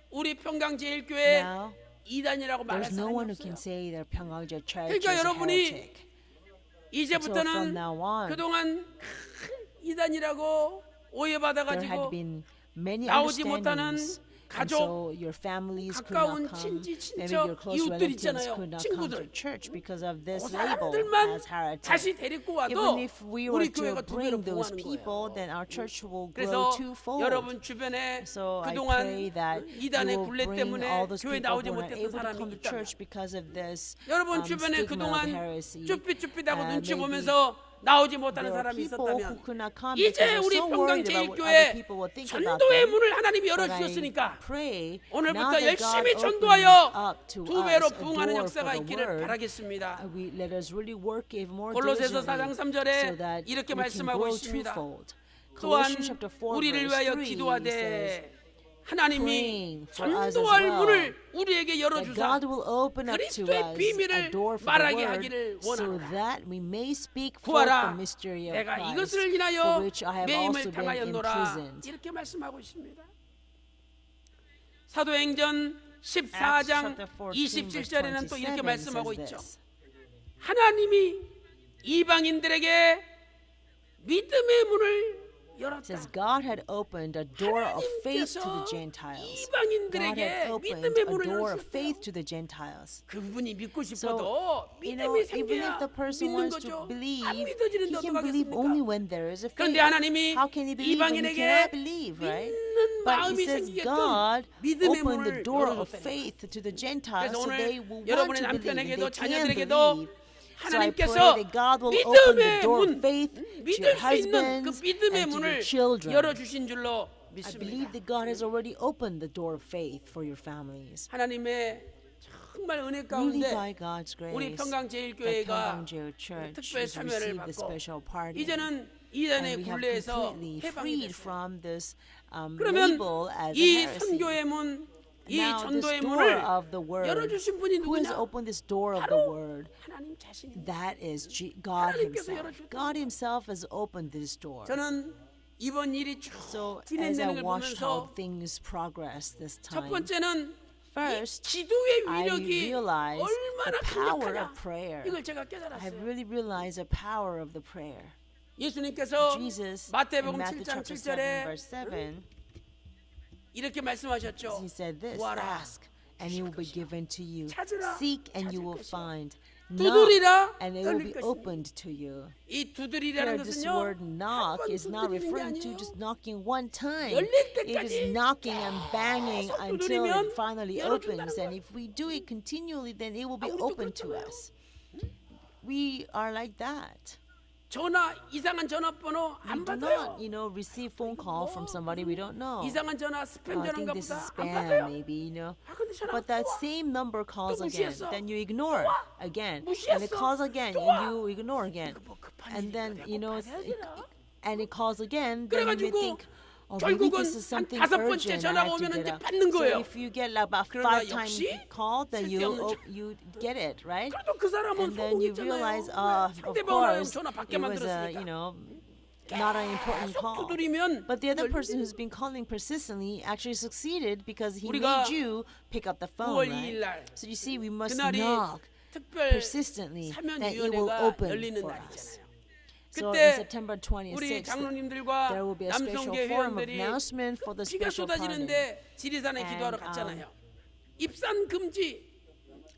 우리 평강제일교회 Now, 이단이라고 말할 there's no 사람이 one who can 없어요. say that Pyongyang Church is 그러니까 a 여러분이 heretic. So 이제부터는 from now on, 그동안 큰 이단이라고 there had 오해받아가지고 been many 나오지 못하는 understandings. And 가족, so your families could 가까운 not come. 친지, Maybe 친척, your close 이웃들 relatives 있잖아요. could not come to 친구들. church because of this 그 label 사람들만 as heretic. 다시 데리고 와도 Even if we were 우리 to 교회가 두 배로 bring those 부흥하는 people, 거예요. then our church will grow 그래서 twofold. 여러분 주변에 So I 그동안 pray that 이단의 you will 굴레 bring 때문에 all those 교회 people 나오지 who are 못했던 able to 사람이 come to 있다면 church because of this 여러분 주변에 stigma of 그동안 heresy. 쭈삣쭈삣하고 눈치 maybe 보면서 나오지 못하는 there are 사람이 people who 있었다면 could not come 이제 because 우리 they're so worried about what other 평강제일교회 people will think about 전도의 them. 문을 하나님이 But I 열어주셨으니까 pray 오늘부터 now that God 열심히 opens 전도하여 up to 두 배로 us a 부흥하는 door 역사가 for the 있기를 word, 바라겠습니다. we let us really work even more 골로새서 diligently 4장 3절에 so that 이렇게 we can 말씀하고 grow 있습니다. twofold. 또한 Colossians chapter 4 우리를 verse 위하여 3 says 기도하되 하나님이 praying for us as 전도할 well, 문을 우리에게 that 열어주사 God will open up to 그리스도의 us 비밀을 a door for the 말하게 word 하기를 so 원하노라. that we may speak forth 구하라. the mystery of 내가 Christ, 이것을 for 인하여 which I have also 매임을 been 당하였노라. imprisoned. 이렇게 말씀하고 있습니다. 사도행전 Acts 14장 chapter 14 verse 27절에는 또 이렇게 27 말씀하고 says 있죠. this. 하나님이 이방인들에게 믿음의 문을 It 열었다. says God had opened a door of faith to the 하나님께서 Gentiles. God 이방인들에게 had opened 믿음의 a 문을 door of 열었어요. faith to the Gentiles. 그분이 믿고 So, 싶어도 you know, 믿음이 even 생겨야 if the person 믿는 wants to 거죠. believe, 안 he 믿어지는데 can believe only 어떡하겠습니까? when there is a faith. 그런데 하나님이 How can he believe when he 이방인에게 cannot believe, right? 믿는 But 마음이 he says 생기게끔 God 믿음의 opened the 문을 door of 열어줬다는 faith to the Gentiles 그래서 so 오늘 they will want 여러분의 to believe. 남편에게도 They can 자녀들에게도 believe. So I pray 하나님께서 that God will open the 믿음의 door 문, of faith to your 믿을 수 있는 그 husbands 믿음의 and to your 문을 children. 열어주신 줄로 I 믿습니다. believe that God has already opened the door of faith for your families. 하나님의 정말 은혜 Really 가운데 by God's grace, 우리 that 평강제일교회가 Pyongyang Church 특별 has 참여를 received the 받고 special pardon. 이제는 And 이단의 we have 굴레에서 completely 해방이 freed 됐어요. from this 그러면 label as a 이 heresy. 선교의 문, 이 Now this 전도의 door 문을 of the word, 열어주신 분이 who has 누구냐? opened this door of the 바로 word? 하나님 자신입니다. That is God 하나님께서 Himself. 열어주셨다. God Himself has opened this door. 저는 이번 일이 쭉 So as 진행되는 I 걸 watched how 보면서 things progress this 첫 time, 번째는 first, 이 기도의 I 위력이 realized 얼마나 the power 강력하냐 of prayer. 이걸 제가 I 깨달았어요. really realized the power of the prayer. 예수님께서 Jesus in 마태복음 Matthew 7장 chapter 7 7절에 verse 7, 이렇게 말씀하셨죠. He said this, 구하라. ask and it will be given to you. 찾으라. Seek and you 찾을 will 것이요. find. 두드리라. Knock and it will 열릴 be 것이니. opened to you. 이 Here, 두드리라는 this 것은요. word knock 한번 is not 두드리는 게 referring to 아니에요. just knocking one time. 열릴 It is 때까지 knocking and banging 계속 until 두드리면 it finally 열어준다는 opens. And 거예요. if we do it continually, then it will be 우리도 open to 그렇잖아요. us. We are like that. 전화 이상한 전화번호 We 안 do 받아요. not, receive phone call from somebody we don't know. 이상한 전화 스팸 I think 전화인가 this is 보다 안 spam, 받아요. maybe. 아, 근데 전화 But that 또 와. same number calls 또 again. 무시했어. Then you ignore 또 와. again. 무시했어. And it calls again, 또 and 와. you ignore again. 뭐 급한 And then, 일이니까 it's, 내가 받아야 되나? and it calls again, then you may 그래가지고 think, oh, maybe 결국은 this is 한 something 5번째 urgent. I 전화가 have to 오면 get 이제 up. 받는 So 거예요. if you get about 그러나 5 times 역시 call, then 쓸데없는 you get it, right? 그래도 그 사람은 And then you 성공했잖아요. realize, 왜? of 상대방을 course, 전화 받게 it was 만들었으니까. not an important 계속 call. 두드리면 But the other 열리지. person who's been calling persistently actually succeeded because he 우리가 made you pick up the phone, 9월 right? 2일 날 So you see, we must 그날이 knock 특별 persistently that it will 사면위원회가 open 열리는 for us. 날이잖아요. So on 그때 September 우리 26th, 장로님들과 there will be a special 남성계 forum of 회원들이 announcement for the 비가 special pardon. 쏟아지는데 지리산에 And, 기도하러 갔잖아요. 입산 금지.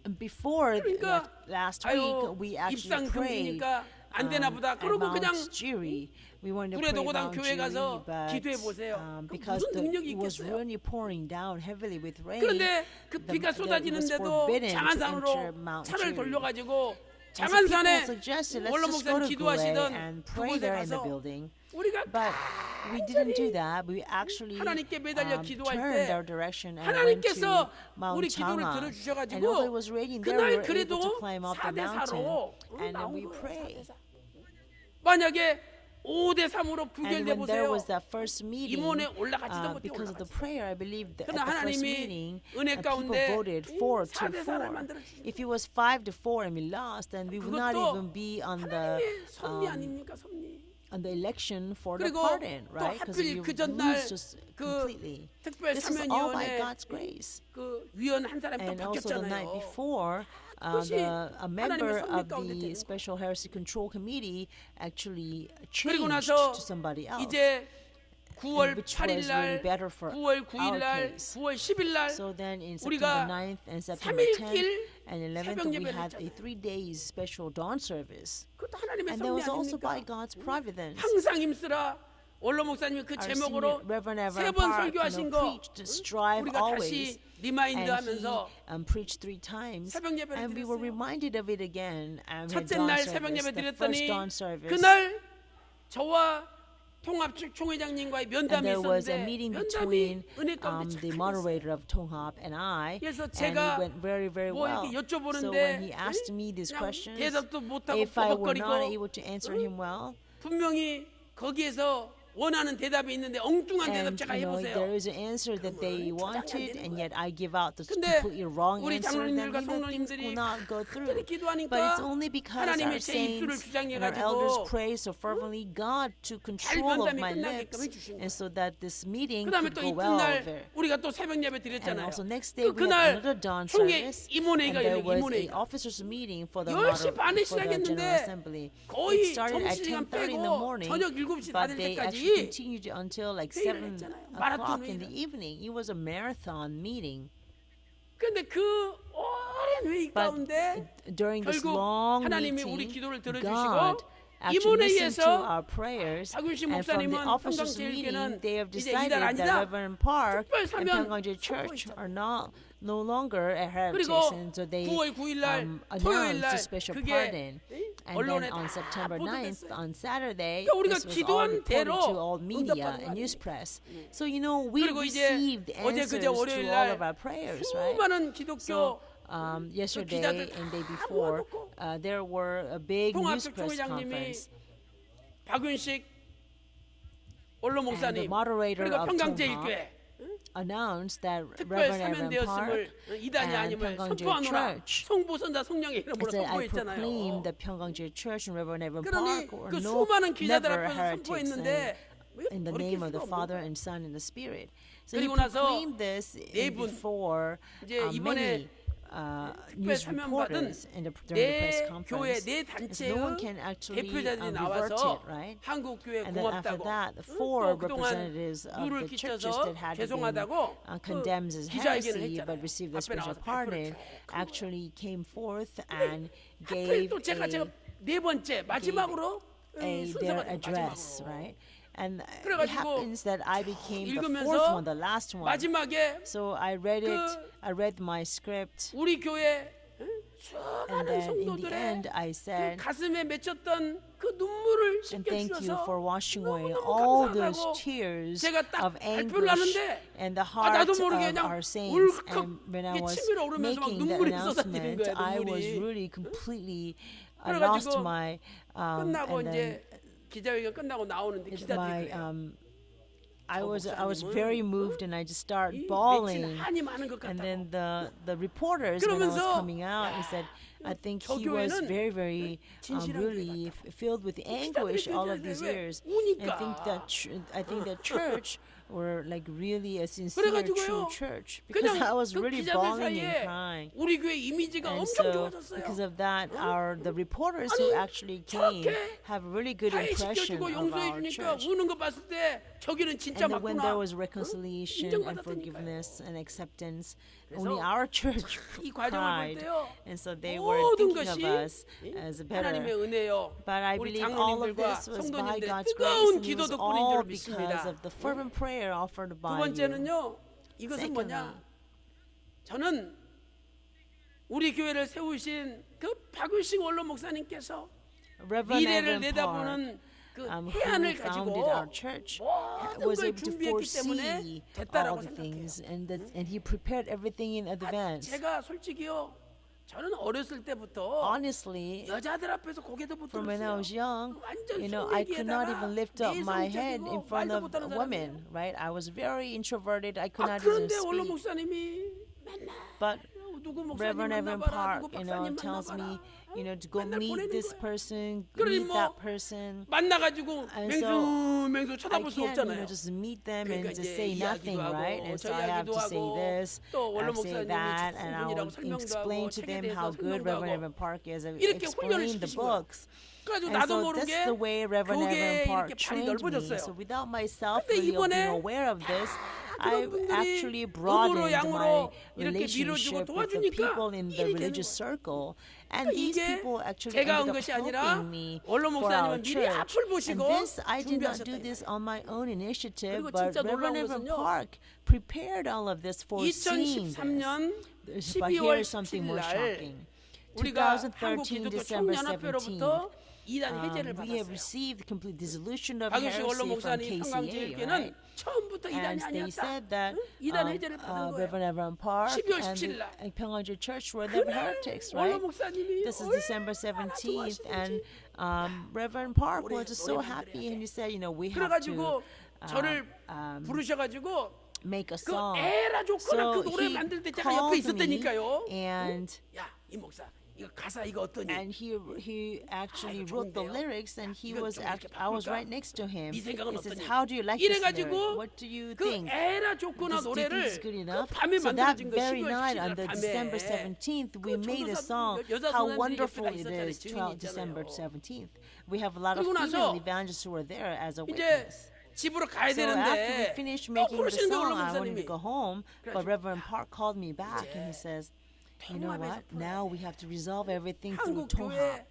And before 그러니까 last 아유, week, we 입산 actually prayed 금지니까 안 되나 보다. at 그러고 Mount 그냥 Jiri. We wanted to pray 구레도고당 Mount 교회 가서 Jiri, 기도해 but 보세요. 그 because 무슨 능력이 it was 있겠어요? really pouring down heavily with rain, 그런데 그 the- 비가 it was 쏟아지는데도 forbidden to 장안산으로 enter Mount 차를 Jiri. 돌려가지고 And so 장안산에 people suggested, let's 원로 just 목사님 go to Gule 기도하시던 and pray 그곳에 there in the 가서 building. 우리가 But we didn't do that. We actually 하나님께 매달려 기도할 turned 때 our direction and went to 하나님께서 Mount 우리 기도를 Chang'an. 들어주셔가지고 And although it was raining there, 그날 we were able 그래도 to climb up the 4대 4로 mountain and 나온 we 거예요. prayed. 4대 4. 만약에 5대 3으로 And 부결돼 when there 보세요. was that first meeting, 임원에 올라가지도 못해 because of the 올라갔어요. prayer, I believe that at 그러나 the first 하나님이 meeting, 은혜 people 가운데 voted 4 to 4대 4를 4. 만들어주신 If it was 5 to 4 and we lost, then we would not 그것도 even be on the 하나님의 섭리 아닙니까 섭리. election for the 그리고 pardon, 또 right? Because 하필 you 그 전날 lose just 그 completely. 특별 This is all by 사면위원회 God's grace. 그 위원 한 사람이 또 And also the night 바뀌었잖아요. before, 그것이 a member 하나님의 섭리 of 가운데 the 되는 Special Heresy Control Committee actually 그리고 changed 나서 to somebody else. 이제 9월 which 8일 was 날, really better for 9월 9일 our 날, case. 9월 10일 날 So then in 우리가 September 9th and September 10th 3일길 and 11th, 새벽 we 예배를 had a 했잖아요. 3 days special dawn service. 그것도 하나님의 And that 섭리 was also by 아닙니까? God's providence. 항상 힘쓰라. 원로 목사님이 그 Our 제목으로 senior Reverend 세 Evan 번 Park, 설교하신 거 preached, strive 우리가 always. 다시 리마인드 And he 하면서 preached 3 times, 새벽 예배를 and we were 드렸어요. reminded of it again. At 첫째 dawn 날 새벽 service, 예배 the first 드렸더니 dawn service. 그날 저와 통합 총회장님과의 And 면담이 there was a 있었는데 meeting 면담이 between 은혜 가운데 the 착했어요. moderator of Tonghap and I, 그래서 and 제가 it went very, very 뭐 well. 이렇게 So 여쭤보는데 when he asked me these 그냥 questions, 대답도 못하고 if I were not 버벅거리고 able to answer him well, 분명히 거기에서 원하는 대답이 있는데 엉뚱한 대답 and 제가 there 해보세요. is an answer that they 그러면 wanted, 저장이 안 and 되는 yet I give out the 근데 completely wrong 우리 answer, then 장로님들과 things will 성도님들이 not go through. 특별히 기도하니까 But it's only because 하나님이 our 제 입술을 saints and our 주장해가지고 elders pray so fervently, God took control of 면담이 my 끝나게끔 lips, 해주신 and so that this meeting 그다음에 could 또 go well. 이튿날 우리가 또 새벽 예배 And 드렸잖아요. also next day 또 we had 그날 another dawn 총회 service, and 임원회의가 there 열려 was a 임원회의가 officers meeting for the 10시 반에 for the General 시작했는데 Assembly. It 거의 started at 점심시간 10:30 in the 빼고 morning, 저녁 7시 다 될 but they 때까지 actually continued until like 회의를 7 했잖아요. o'clock 마라톤 in the 회의를. evening. It was a marathon meeting. 근데 그 오랜 회의 But 가운데 during this 결국 long 하나님이 우리 meeting, 기도를 God 들어주시고 actually listened to 임원회의에서 our prayers, 박윤식 and from the 목사님은 officers 평강제일교회는 meeting, they have 이제 decided 이달 that 아니다. Reverend Park 특별 and 사면 Pyongyang Church 선포했잖아요. are no longer a heritage, 그리고 and so they 9월 9일 날 토요일 announced a 날 special 그게 pardon. And then 언론에 on 다 September 9th, 보도됐어요. on Saturday, 그러니까 우리가 this was all 기도한 reported 대로 to all media 응답받은 거 and 아닙니까? newspress. So we 그리고 이제 received 어제 answers 그제 to 월요일 all 날 of our prayers, right? 수많은 기독교 So yesterday 기자들 and day 다 before, 모아놓고 there were a big news 통합적 press 총회장님이 conference. 박윤식 언론 And the 목사님 moderator 그리고 of 평강제일교회 announced that 특별 Reverend Evan 사면되었음을 Park 이단이 and 아님을 Pyongyang 선포하노라 Church 성부선자 성령의 이름으로 said, I 선포했잖아요. proclaim that Pyongyang Church and Reverend Evan 그러니 Park were 그 no 수많은 기자들 never 앞에서 heretics 선포했는데 왜 in the 돌이킬 name of the 수가 Father 없는 and Son and the Spirit. So he 그리고 나서 proclaimed this 네 분, before 이제 many 이번에 news 사면받은 reporters during the press 네 교회 conference. 네 So no one can 단체의 actually 대표자들이 revert 나와서 it, right? 한국교회 And then after 고맙다고 that, the 응? 4 또 그동안 representatives of 누를 the churches 끼쳐서 that had been 죄송하다고 condemned as 기자회견을 heresy but 했잖아요. received the 앞에 special 나와서 pardon 발표를 actually came forth and 하필 gave 또 제가 네 번째 마지막으로 their 순서가 address, 마지막으로 right? And it 그래가지고 happens that I became the fourth 읽으면서 one, the last one. 마지막에 So I read my script, 우리 교회 And 수많은 then in the 성도들의 end, I 그 said, 가슴에 맺혔던 그 눈물을 and 씻겨 thank you 주셔서 for washing away 너무너무 all those 감사하다고 tears 제가 딱 of 발표를 anguish 하는데 and the 아, heart 나도 of 모르게 그냥 our saints. 울컥 And when I 이게 was 치밀어 오르면서 막 making the 눈물이 쏟아지는 announcement, 거야, I was 눈물이. really completely 그래가지고 lost my 끝나고 and then 이제 기자회견 끝나고 나오는데 my 기자들이 그래요. I was 목사님은, very moved and I just started 이 맺힌 bawling. 한이 많은 것 And 같다고. then the reporters, when I was 그러면서, coming out, he said, I think 저 he was 교회는 very 진실한 really filled with anguish all of these 왜 years. 우니까. I think that church were like really a sincere, 그래가지고요. true church, because I 그냥 was 그 really 기자들 bawling and 사이에 crying. 우리 교회 이미지가 And 엄청 so, 좋아졌어요. because of that, the reporters who 아니, actually came 저렇게 have a really good impression 화해시켜주고 of 용서해 our 주니까 church. 우는 거 봤을 때 저기는 진짜 And then when 맞구나. there was reconciliation and 인정받았다니까요. forgiveness and acceptance, 그래서 only our church 이 과정을 볼 cried. 때요. And so they were 모든 thinking of 것이 us as 하나님의 better. 은혜요. But I 우리 believe all of 장로님들과 this was by 성도님들의 God's grace, 뜨거운 and it 기도 was 덕분인 all 줄 because 믿습니다. of the fervent prayer offered 두 by you. 번째는요. 이것은 뭐냐? 저는 우리 교회를 세우신 그 박유식 원로 목사님께서 Reverend 미래를 Evan Park, 내다보는 그 who 해안을 founded 가지고 our church, 모든 was 걸 able to 준비했기 때문에 foresee all 됐다라고 the 생각해요. things, and he prepared everything in advance. 제가 솔직히요. 저는 어렸을 때부터 Honestly, 여자들 앞에서 고개도 못 from when I was 들었어요. young, 완전 I could not 속내기에다가 even lift up my head in 내성적이고 front 말도 of 못하는 women, 사람이에요. right? I was very introverted. I could 아, not even 그런데 원로 speak. 목사님이 맨날 But 누구 목사님 Reverend Evan 만나봐라, Park, 누구 박사님 tells me, 만나봐라. to go 맨날 meet 보내는 this 거예요. person, 그러니 meet 뭐 that person. 만나가지고 And 맹수 I 쳐다볼 수 can't, 없잖아요. just meet them 그러니까 and just 이제 say 이야기도 nothing, 하고 right? And so 저 I have 이야기도 to say 하고 this, 또 원로 say 목사님이 that, and I 분이라고 will 설명도 explain 하고 to 책에 them 대해서 how good 설명도 Reverend 하고 Evan Park is. I 이렇게 훈련을 explain the 시키신 거예요. books. 그래가지고 And 나도 so 모르게 that's the way Reverend 교계에 Evan Park 이렇게 발이 trained me. 넓어졌어요. So without myself 근데 really 이번에 being aware of this, I 그런 분들이 actually 음으로 broadened my 양으로 이렇게 relationship 밀어주고 with the 도와주니까 people in the 일이 되는 religious 거예요. circle. And 그러니까 these 이게 people actually 제가 한 ended up 것이 아니라 helping me 원로 for our 목사님은 미리 church. 앞을 And 보시고 this, I did not do 준비하셨다. this on my own initiative, 그리고 but 진짜 Reverend 놀라운 Evan 것은요. Park prepared all of this, foreseeing 2013년 this. But 12월 here's something 17일 more 날 shocking. 우리가 한국 2013 기독교 December 17th, 총연합회로부터 이단 해제를 we have 받았어요. received complete dissolution of 박유식 원로 heresy from 목사님 KCA, 평강제일교는 right? 처음부터 이단이 And they 아니었다. said that 이단 해제를 받은 거예요. Reverend Evan Park 12월 and 17일 날. Pyongyang Church were never 그날 heretics, 원로 right? 목사님이 This is 얼마나 December 17th, and 좋아하시는지. Reverend Park 노래, was just so 노래 happy, 만들어야 and he said, we have 그래가지고 to 저를 부르셔가지고 make a 그 song. 에라 좋거나 So 그 노래 he 만들 때 제가 called 옆에 me, 있었다니까요. and 야, 이 목사, 이거 가사 이거 어떠니? he actually 이거 wrote the 좋은데요? lyrics, and he 이건 was 좀 이렇게 I was 바꿀까? right next to him. 네 생각은 He says, 어떠니? "How do you like this lyric? 이래가지고 What do you 그 think? 에라 좋구나 Do you think 노래를 it's good 그 enough?" 밤에 So that 만들어진 거 very 12월 night, 17일 on the 밤에 December 17th, we 그 made a 전도사 song. 여자 How 선생님들이 wonderful 옆에 다 it 있었잖아요. is! 증인이 12 있잖아요. December 17th. We have a lot of 그리고 female 나서 evangelists who were there as a 이제 witness. 집으로 가야 So after we 되는데 finished 또 making the 부르시는 거예요, song, 원로 I wanted to 목사님이. go home, but 그래가지고 Reverend Park called me back, and he says, "You know 통합에서 what? Now we have to resolve everything through 한국 Tonghap." 교회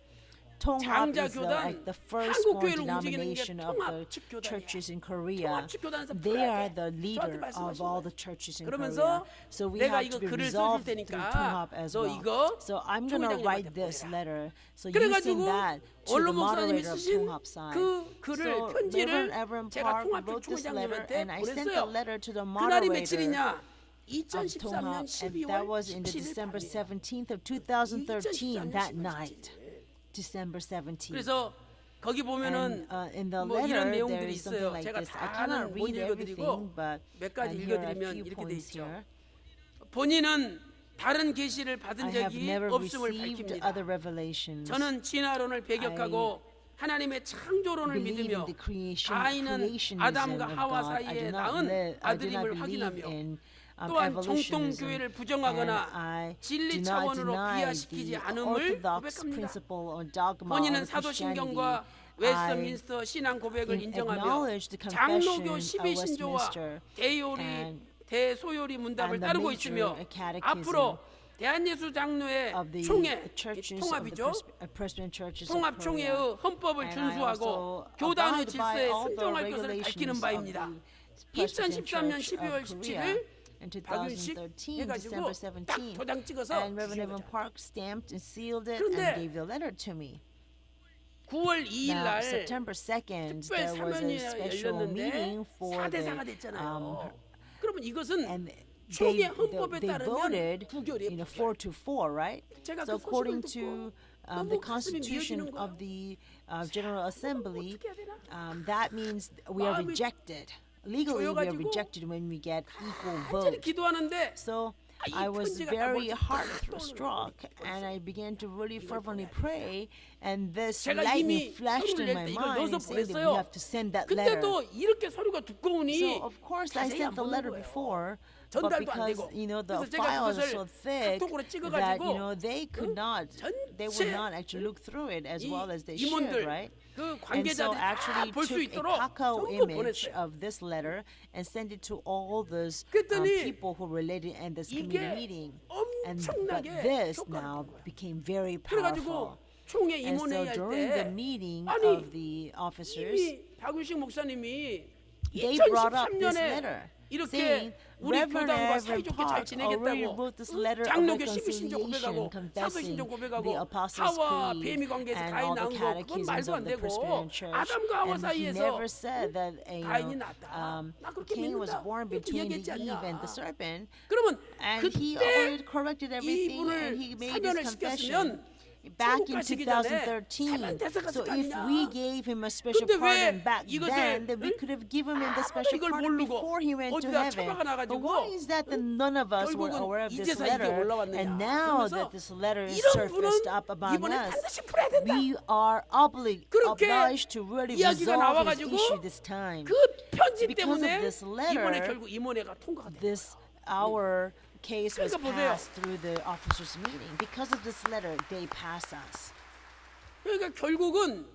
Tonghap 장자 is 교단, the first 한국 born 교회를 움직이는 게 denomination of the 통합 축교단이야. churches in Korea. 통합 축교단에서 They 풀어야 are 돼. the 저한테 leader 말씀하신 of all 거예요. the churches in 그러면서 Korea. So we 내가 have 이거 to be 글을 resolved 써줄 through 테니까 Tonghap as 너 well. 이거 So I'm going to 총회장님한테 write this 보내라. letter. So you 그래가지고 send that to 원로 the 목사님이 moderator of 쓰신 Tonghap side. 그 글을 So 편지를 Reverend Evan 제가 Park 통합 wrote this letter, 총회장님한테 and I sent the 보냈어요. letter to the 그날이 moderator 며칠이냐? of 2013년 Tonghap, and that 12월 was in the 17일 December 밤이에요. 17th of 2013, 2013년 that 12월 night, December 17th. 그래서 거기 보면은 And in the 뭐 이런 letter, there 내용들이 is something 있어요. like 제가 this. I 다는 cannot 못 read everything, 읽어드리고 but 몇 가지 here are a 읽어드리면 few 이렇게 돼 points 있죠. here. 본인은 다른 계시를 I 받은 have 적이 never 없음을 received 밝힙니다. other revelations. 저는 진화론을 배격하고 하나님의 창조론을 believe 믿으며 in the 가인은 creationism 아담과 of 하와 God. I 사이에 do not 낳은 believe 아들임을 확인하며 in 또한 evolutionism. 정통교회를 And 부정하거나 I 진리 do not 차원으로 deny 비하시키지 the 않음을 orthodox 고백합니다. principle or dogma 본인은 of Christianity. 사도신경과 웨스트민스터 신앙 고백을 인정하며 acknowledge the 장로교 confession 12신조와 of Westminster 대요리 and 대소요리 문답을 the 따르고 major 있으며 catechism 앞으로 대한예수 장로의 of the 총회 churches 통합이죠. of the Presbyterian churches of 통합 Korea. 총회의 헌법을 And I 준수하고 also 교단의 abide by 질서에 all the 순종할 것을 regulations 밝히는 of 바입니다. the Presbyterian 2013년 Church of 12월 Korea. 17일 in 박윤식 2013, 해가지고 December 딱 17th. 도장 찍어서 And Reverend Evan 주신 거죠. Park stamped and sealed it 그런데 and gave the letter to me. 9월 2일 Now, 날 September 2nd, 특별 there was a 사면이 special 열렸는데 meeting for 4대4가 the 됐잖아요. 그러면 이것은 and 총회 they 헌법에 따르면 voted, 부결이에요. 4-4, right? 제가 So 그 according 소식을 to 듣고 the 너무 가슴이 Constitution 미어지는 거예요. of the General Assembly, 어떻게 해야 되나? that means we are 마음이 rejected. Legally, we are 조여가지고 rejected when we get equal 완전히 vote. 기도하는데 So 이 I was 편지가 다 very 머릿속에 heart-struck, and I began to really fervently pray, and this 제가 lightning 이미 flashed 서류를 in 낼 my 때 이걸 mind, 넣어서 saying that we 보냈어요. have to send that letter. 그때도 이렇게 서류가 두꺼우니 So of course I 자세히 안 sent the 보는 letter 거예요. before, but 전달도 안 because 되고. the 그래서 제가 files are 그것을 so thick 카톡으로 that 찍어가지고 they could not, they would not actually look through it as well as they should, 임원들 right? 그 And so 관계자들이 actually 다 볼 수 took a 있도록 Kakao 전부 image 보냈어요. of this letter and sent it to all those 그랬더니 people who related in this committee 이게 meeting. And but 엄청나게 this 효과를 now 본 거예요. became very 그래가지고 powerful. 총회 And so 임원회의 during the 할 때 meeting 아니 of the officers, 이미 박윤식 목사님이 they brought up this 2013년에 letter, 이렇게 saying 우리 Reverend 교단과 Evan 사이좋게 잘 Park already 지내겠다고 wrote this letter of 장로교 12신조 reconciliation, 고백하고 사도 confessing 신조 the 고백하고 Apostles' 하와 Creed 뱀이 관계에서 and 가인 all the 나온 거 그건 catechisms 말도 안 of the 되고 Presbyterian Church. 아담과 하와 And he 사이에서 never said that 가인이 났다. 나 그렇게 Cain was 믿는다. born 이렇게 between the 얘기했지 Eve 않냐. and the serpent. 그러면 And he 그때 already corrected everything, and he 이분을 made his 사면을 confession 시켰으면 back in 천국 가시기 전에 2013. 사면 대사가 So 있을 거 if 아니냐. we gave him a special 근데 왜 pardon back 이것을, then we 응? could have given him the 아무도 special 이걸 pardon 모르고 before he went to 어디다 heaven. 처박아 But 놔가지고, why is that none of us were 결국은 aware of this 이제서 이게 letter, 올라왔느냐. and now 그러면서 that this letter is 이런 surfaced 분은 up about 이번에 us, 반드시 풀어야 된다. we are 그렇게 obliged to really 이야기가 resolve his 나와가지고 issue this time. 그 편지 Because of 때문에 this letter, 이번에 결국 임원회가 통과가 됐다. our case was 그러니까 보세요. passed through the officers' meeting. Because of this letter, they passed us. 그러니까 결국은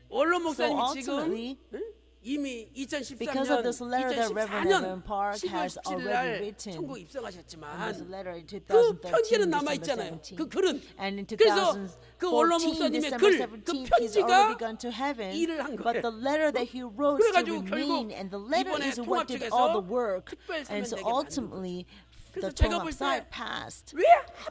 원로 목사님이 ultimately, 지금 응? 이미 2013년, because of this letter that Reverend Evan 2014년 Park 12월 has 17일 already 날 written, 천국 and this 입성하셨지만 letter in 그 2013, 편지는 남아 December 있잖아요. 17. 그 글은. And in 그래서 그 원로 2014, 목사님의 December 글, 그 17th, he's 편지가 already gone to heaven. 일을 한 But 거예요. the letter that he wrote 그래가지고 to 결국 remain, and the letter 이번에 is what did all the work. And so 특별사면되게 ultimately, the 그래서 제가 볼 Tongapsai 때 passed 왜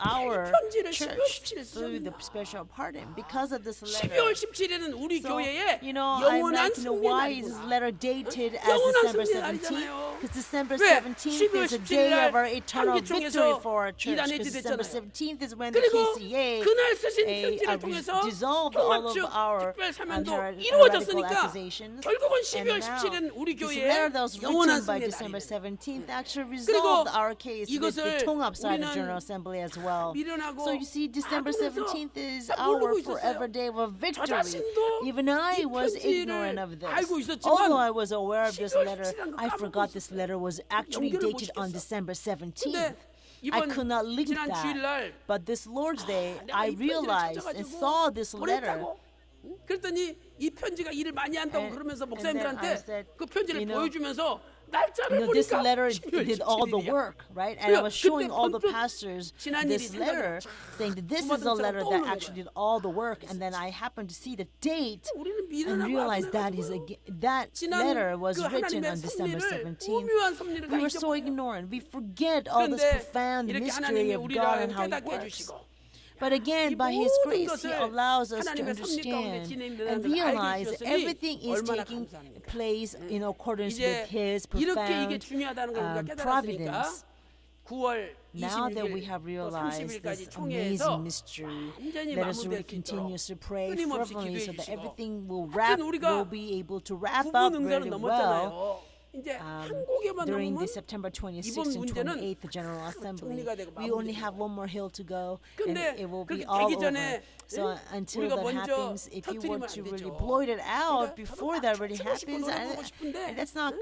our 하필 편지를 12월 church 17일에 through the 쓰셨나? special pardon because of this 12월 letter. 17일은 우리 So, 교회에 I'm like, 영원한 why 승리의 is this 날이구나. letter dated as 영원한 December 승리의 17th? 날이잖아요. Because December 왜? 17th 12월 is a 17일 day 날 of our eternal 한기총에서 victory for our church. 이단이 Because December 됐잖아요. 17th is when the 그리고 KCA 그날 쓰신 편지를 통해서 dissolved all of 통합 our 특별 사면도 heretical 이루어졌으니까 accusations. 결국은 And 12월 now, 17일은 우리 this 교회에 letter that was 영원한 written by 승리의 December 날이에요. 17th actually 그리고 resolved our case with the 이것을 Tongapsai 우리는 General Assembly as well. 미련하고 So you see, December 그래서 17th is 다 our 모르고 forever 있었어요. day of 저 victory. 자신도 Even I 이 was 편지를 ignorant of this. 알고 있었지만 Although I was aware of this 12월 letter, 17일이라는 거 I 까먹고 forgot this 있었어요. letter was actually 연결을 못 dated on 시켰어. December 근데 17th. I 이번 could not link 지난 that. 주일날 But this Lord's Day, 내가 I 이 편지를 realized and 찾아가지고 saw this letter. 보냈다고. 응? 그랬더니 이 편지가 일을 많이 한다고 And- 그러면서 and then I 목사님들한테 said, 그 편지를 you know, 보여주면서 날짜를 This 보니까 letter 12월 did all the 17일이야. work, right? And I was showing 그때 all the 번뜩 pastors 지난 this 일이 letter, 생각이 saying that this is 주마등처럼 a letter that 떠오르는 actually 거야. did all the work. And then I happened to see the date 우리는 and 미련하고 realized that that 지난 letter was 그 written 하나님의 on December 섭리를 17th. 오묘한 섭리를 다 We were so 잊어버려요. ignorant. We forget all this 그런데 profound 이렇게 mystery 하나님이 of God 우리를 and how He 깨닫게 works. 해주시고 But again, 이 by His 모든 grace, He 것을 allows us to 하나님의 섭리 가운데 understand 진행되는 and 것을 알게 realize 해주셨으니 everything is 얼마나 taking 감사합니까? place in accordance 이제 with His 이렇게 이게 profound 중요하다는 걸 우리가 깨달았으니까 providence. 9월 Now that we 26일 have 또 realized 30일까지 this 총회에서 amazing mystery, 완전히 let us really 마무리될 수 continue 있도록 to pray 끊임없이 fervently so 기도해 that 주시고 everything will 하여튼 우리가 will be able to wrap 구분 up 응사는 really well 넘었잖아요. 이제 한국에만 during 넘으면 the September 26th 이번 and 문제는 28th General Assembly. 정리가 되고 We only 마무리되고. have one more hill to go, and 근데 it will be 그렇게 all 되기 over. 전에 So until 우리가 that 먼저 happens, if you were 터뜨리면 to 안 really 되죠. blow it out 그러니까 before 저도 that 막 really 춤추고 싶고 happens, 노래하고 싶은데 that's not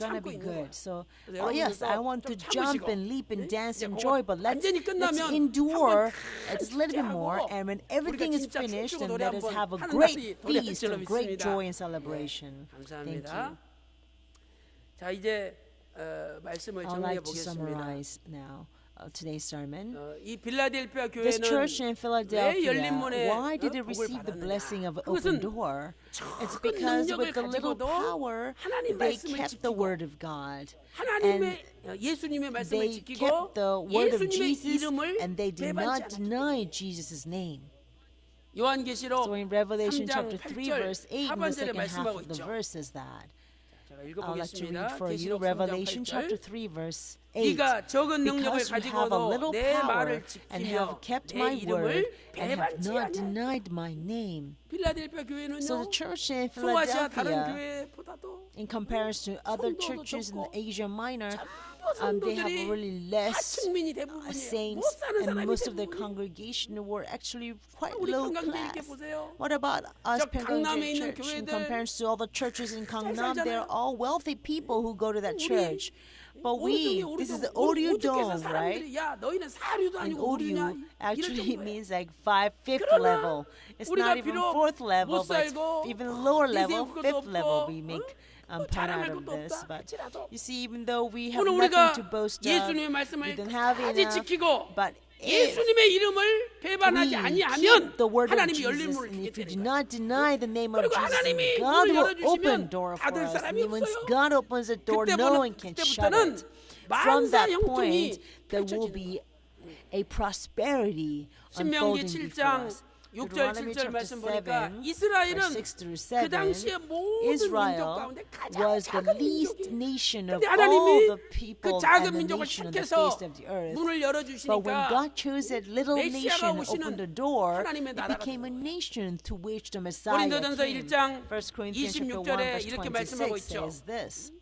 gonna 참고 be 있는 good. 거예요. So, 그래서 yes, I 여러분들도 want to 좀 jump 참으시고, and leap and dance 이제 and 그거 joy, but let's 완전히 끝나면 endure 한번 just a little bit more. 하고 And when 우리가 everything is 진짜 finished, 춤추고 then 노래 let us 한번 have a 하는 great 날이 도래할 feast 줄로 of great 믿습니다. joy and celebration. Thank 감사합니다. you. 자 이제 말씀을 I'd 정리해 like to 보겠습니다. summarize now. today's sermon. 이 빌라델피아 This church 교회는 in 왜 Philadelphia, 열린 문에 why did it 복을 receive the 받았느냐? blessing of open 그것은 door? It's 작은 because 능력을 with the little 가지고도 power, 하나님 they 말씀을 kept the 지키고 word of God. 하나님의 예수님의 말씀을 They 지키고 kept the word of 예수님의 Jesus, 이름을 and they did 배반치 not 않았기 deny Jesus' name. 요한계시록 So in Revelation 3장 chapter 3, 8절 verse 8, in the 하반절에 second half 말씀하고 of the 있죠. verse is that. 제가 I'll let you 읽어보겠습니다. read for you 계시록 3장 Revelation 8절. chapter 3, verse 8. 네가 적은 능력을 Because you have a 가지고도 little 내 power 말을 and 지키며 have kept 내 my 이름을 word and have 배반치 not 아니하니. denied my name. 필라델피아 교회는요. So the church in 소아시아 다른 Philadelphia, 교회보다도 in comparison to other 성도도 churches in 적고 Asia Minor, 전부 they have 성도들이 really less 하층민이 대부분이에요. saints, 못 사는 and 사람이 most of the 대부분이에요. congregation were actually quite 우리 low 평강교회 이렇게 class. 보세요. What about us 저 강남에 Pengang 있는 Church in 교회들 comparison to all the churches in Gangnam? 살잖아요. They're all wealthy people who go to that 우리 church. But we, this is the Odio Dome, right? 야, 너희는 사류도 And 아니고 우리냐? Odio 이럴 actually 정도예요. means like fifth 그러나 level. It's 우리가 not even 비록 fourth level, 못 but it's 살고 even lower 인생 level, 것도 fifth level. 없고, We make 뭐 part 자랑할 out of 것도 this. 없다. But 그치라도 you see, even though we have 오늘 nothing 우리가 to boast of, 예수님의 we 말씀을 don't have 끝까지 enough. 지키고 But if 예수님의 이름을 배반하지 we 아니하면 keep the word of 하나님이 열린 Jesus, 문을 and 주게 if we do 되는 거예요. not deny the name of 그리고 Jesus, 하나님이 God 문을 will 열어주시면 open door for 닫을 us. 사람이 And once 없어요. God opens the door, no one can shut 그때부터는 it. From 만사 that point, 형통이 there will 펼쳐지는 be a prosperity 신명기 unfolding before 7장 us. 6절 Deuteronomy 7절 chapter 말씀 7, 보니까 verse 이스라엘은 6 through 그 7, 당시에 모든 민족 Israel 가운데 가장 was the 작은 least 민족이에요. nation of 근데 all 하나님이 the 그 people 작은 and the 민족을 nation on the 택해서 face of the earth. 문을 But when 열어주시니까 God chose that little 메시아가 nation and 오시는 opened the door, 하나님의 it 나라가 became a 된 거예요. nation to which the Messiah 고린도전서 came. 1장 1 Corinthians chapter 1, 26절에 verse 이렇게 말씀하고 26 있죠. says this.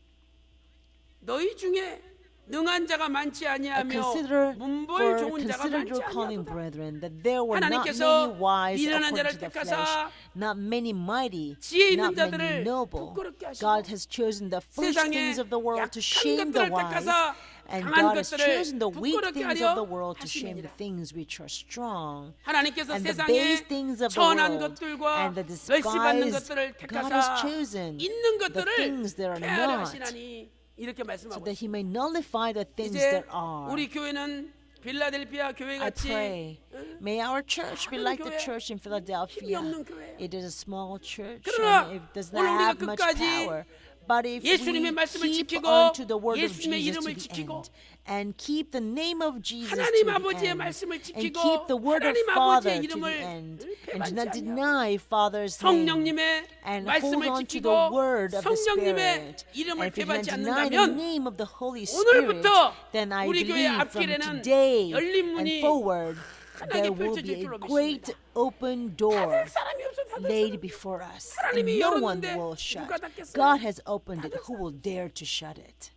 너희 중에 능한 자가 많지 아니하며 Consider 문벌 좋은 자가 your 많지 calling, 아니하도다. brethren, that there were not 하나님께서 many wise 미련한 according 자를 to the 택하사 flesh, not many mighty, 지혜 있는 not many 자들을 noble. 부끄럽게 하시고 God has chosen the foolish 세상에 things of the world to 약한 shame the 것들을 wise, 택하사 and 강한 God has 것들을 chosen the weak 부끄럽게 things 하려 of the world to shame the 하심이니라. things which are strong. 하나님께서 And the 세상에 base things of the 천한 world 것들과 and the 멸시받는 despised, 것들을 God has 택하사 chosen 있는 the 것들을 things that are 폐하려 not, 하시나니 이렇게 so 말씀하고 that 있습니다. He may nullify the things 이제 that are. 우리 교회는 빌라델피아 교회 I 같이 pray, may our church be 작은 like the 교회, church in 힘이 Philadelphia. 없는 교회예요. It is a small church 그러나 and it does 오늘 not 우리가 have much 끝까지 power. But if 예수님의 we 말씀을 keep 지키고 on to the word of 예수님의 Jesus to 이름을 the 지키고 end and keep the name of Jesus to 하나님 the 아버지의 end 말씀을 and 지키고 keep the word of 하나님 Father 아버지의 to the 이름을 end and do 배반치 not 아니하고 deny Father's name 성령님의 and hold 말씀을 on to 지키고 the word of the 성령님의 Spirit. And 이름을 if you do not 배반치 deny the 않는다면 name of the Holy Spirit, 오늘부터 then I 우리 교회 believe from 앞길에는 today 열린 문이 and forward 환하게 there will be 펼쳐질 a 줄로 great 믿습니다. open door 닫을 사람이 없어 닫을 laid 사람이. before us, and 하나님이 no one 열었는데 will shut. 누가 닫겠어요? God has opened it. Who will dare to shut it?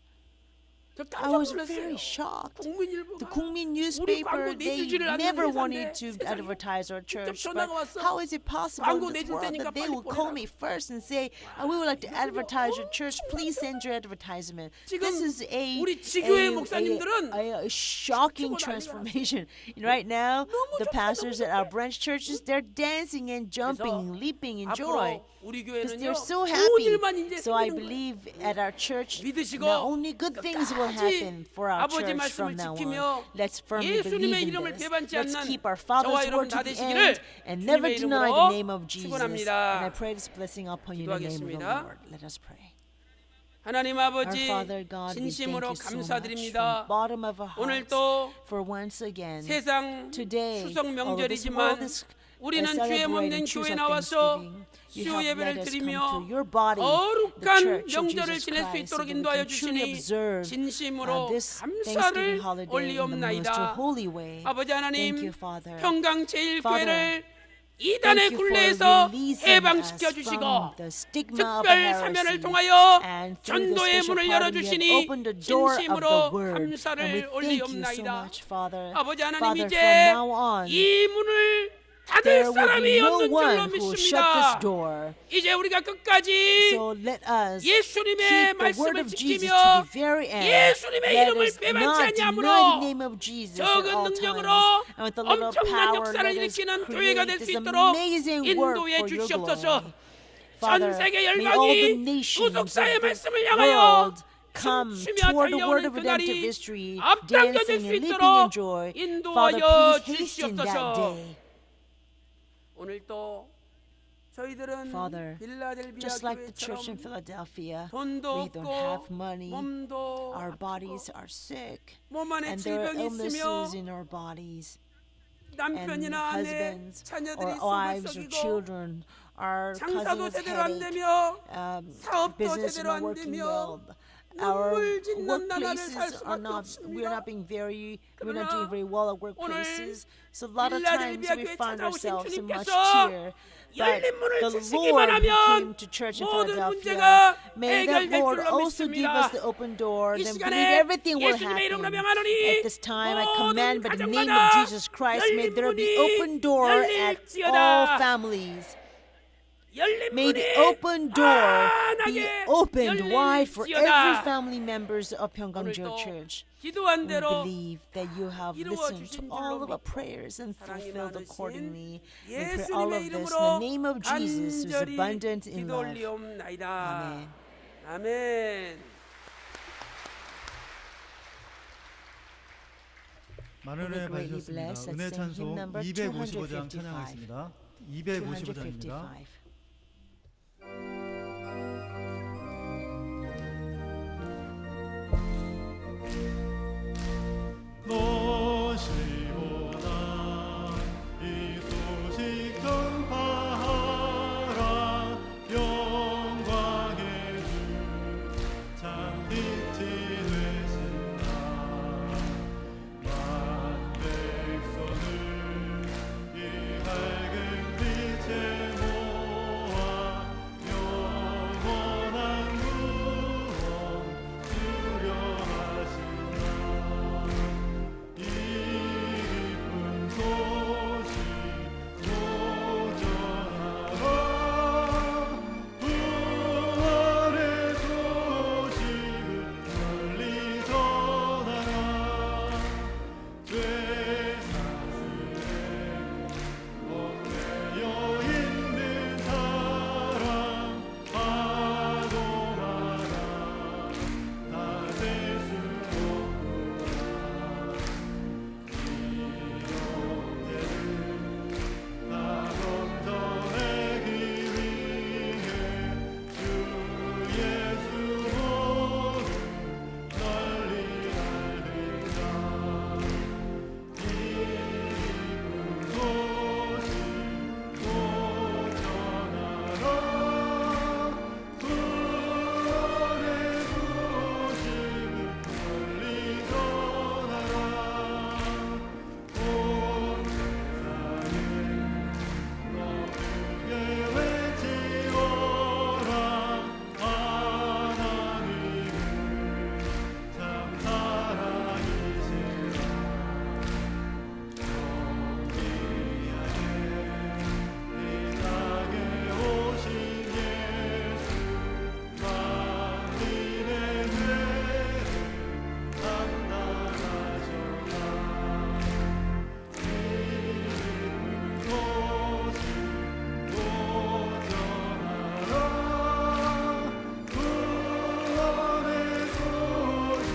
저 I 깜짝 was 놀랐어요. very shocked. The 국민일보가 Kookmin 우리 newspaper, 광고 they 내주지를 않는 never 회사인데 wanted to 세상에 advertise our church. 직접 But 전화가 왔어. how is it possible 광고 in this 내줄 world 테니까 that they 빨리 will call 보내라. me first and say, we would like to advertise your church. Please send your advertisement. 지금 This is 우리 지교회 목사님들은 a shocking 춤추고 난리가 transformation. Right now, the 좋다, pastors 너무 at our branch churches, they're dancing and jumping and leaping in joy. 앞으로 우리 Because 교회는요 they're so 좋은 happy. 일만 이제 So I 생기는 거예요. believe at our church, 믿으시고 not only good things will happen for our 아버지 church 말씀을 from now 지키며 on. Let's firmly 예수님의 believe in 이름을 this. 배반치 Let's 않는 keep our 저와 Father's 여러분 word 다 to the 되시기를 end and never 주님의 deny 이름으로 the name of Jesus. 축원합니다. And I pray this blessing upon you in the name of the 기도하겠습니다. Lord. Let us pray. 하나님 Our 아버지 Father God, we thank 진심으로 you so much from the 감사드립니다. bottom of our hearts 오늘도 for once again 세상 today, 추석 although this 명절이지만 world is 우리는 죄 없는 celebrating 교회 Chuseok 나와서 Thanksgiving, 수요 you have let 예배를 us come 드리며 to your body, the 거룩한 church of 명절을 Jesus 지낼 수 Christ, so 있도록 that we 인도하여 can truly 주시니 observe 진심으로 this 감사를 Thanksgiving holiday in the most 올리옵나이다. holy way. 아버지 Thank 하나님 you, Father. 평강 제일교회를 이단의 Thank you for 굴레에서 releasing 해방시켜 us 주시고 from the stigma of 특별 사면을 heresy. 통하여 And through the 전도의 special 문을 part, you have 열어주시니 opened the door of 진심으로 the word. And we 감사를 thank you so 올리옵나이다. much, Father. 아버지 하나님 Father, 이제 from now on, 이 문을 닫을 there will 사람이 be no 없는 줄로 one who will shut this 믿습니다. door. 이제 우리가 끝까지 So let us 예수님의 keep the word 말씀을 of Jesus 지키며 to the very end. 예수님의 Let 이름을 us 배반치 not 아니하므로 deny the name of Jesus at 적은 all 능력으로 times. And with the little 엄청난 power, 역사를 let us 일으키는 교회가 create 될 수 this 있도록 amazing work 인도해 for your 주시옵소서. glory. 전 Father, 세계 may all the 열방이 nations of 구속사의 the 말씀을 향하여 world come 춤추며 toward the word 달려오는 of 그 redemptive 날이 history, 앞당겨질 dancing 수 and leaping in 있도록 joy. Father, 인도하여 please hasten that 주시옵소서. day. 오늘도 저희들은 Father, 빌라델비아 just like the church in 교회처럼 Philadelphia, 돈도 we don't have 없고 money, 몸도 our 아프고 bodies are sick, 몸 안에 and there are 질병이 있으며 illnesses in our bodies, and 남편이나 아내, husbands 자녀들이 or 속을 wives or 썩이고 children, our 장사도 cousins' 제대로 안 headache, 되며 사업도 business is 제대로 not 안 working 되며 well. Our 눈물 짓는 나날을 살 workplaces 수밖에 are not, we're 없습니다. not being we're 그러나 not doing very well at 오늘 workplaces. So a lot of times 빌라델비아 we 교회 find 찾아오신 ourselves in much 주님께서 tear. But 열린 문을 the 주시기만 Lord who 하면 came to church in 모든 Philadelphia, 문제가 may that 해결될 Lord 줄로 also give us 믿습니다. the open door. 이 Then 시간에 believe everything will 예수님의 이름으로 happen. 명하노니 At this time I command by the name 가정마다 of Jesus Christ, may 열린 there be 문이 open door at 열릴지어다. all families. 열린 May 문이 the open door be 환하게 opened wide for every 열릴지어다. family members of Pyeonggangjeo 오늘도 Church. 기도한 We 대로 believe that you have 이루어 listened to 주신 all 줄로 of our 믿고 prayers and 사랑이 fulfilled 많으신 accordingly. We pray all 예수님의 of this in the 이름으로 name of Jesus, who is 간절히 abundant in 기도 love. 올리옵나이다. Amen. 아멘. 많은 We're 은혜 greatly 받으셨습니다. blessed. 은혜 Let's sing hymn 찬송 number 255장 255. 찬양하겠습니다. 255장입니다. 255. 너시보다 이 소식 전파하라 영광의 주참 빛이 되신다 만 백성을 이 밝은 빛에 모아 영원한 구원 수려하신다 이 기쁜 소식 모전하라 부활의 소식을 널리 전하라 죄사슬에 얽매여 있는 사람 파도마다 다 될 수 없구나 나 건져내기 위해 주 예수 모두 널리 알리라 이 기쁜 소식 모전하라 구원의 소식을 널리 전하라 온 세상에 너에게 외치어라 하나님은 참 사랑이시라 정의하게 이 땅에 오신 예수 만민의 죄를 담당하셨다 이 기쁜 소식 모전하라 구원의 소식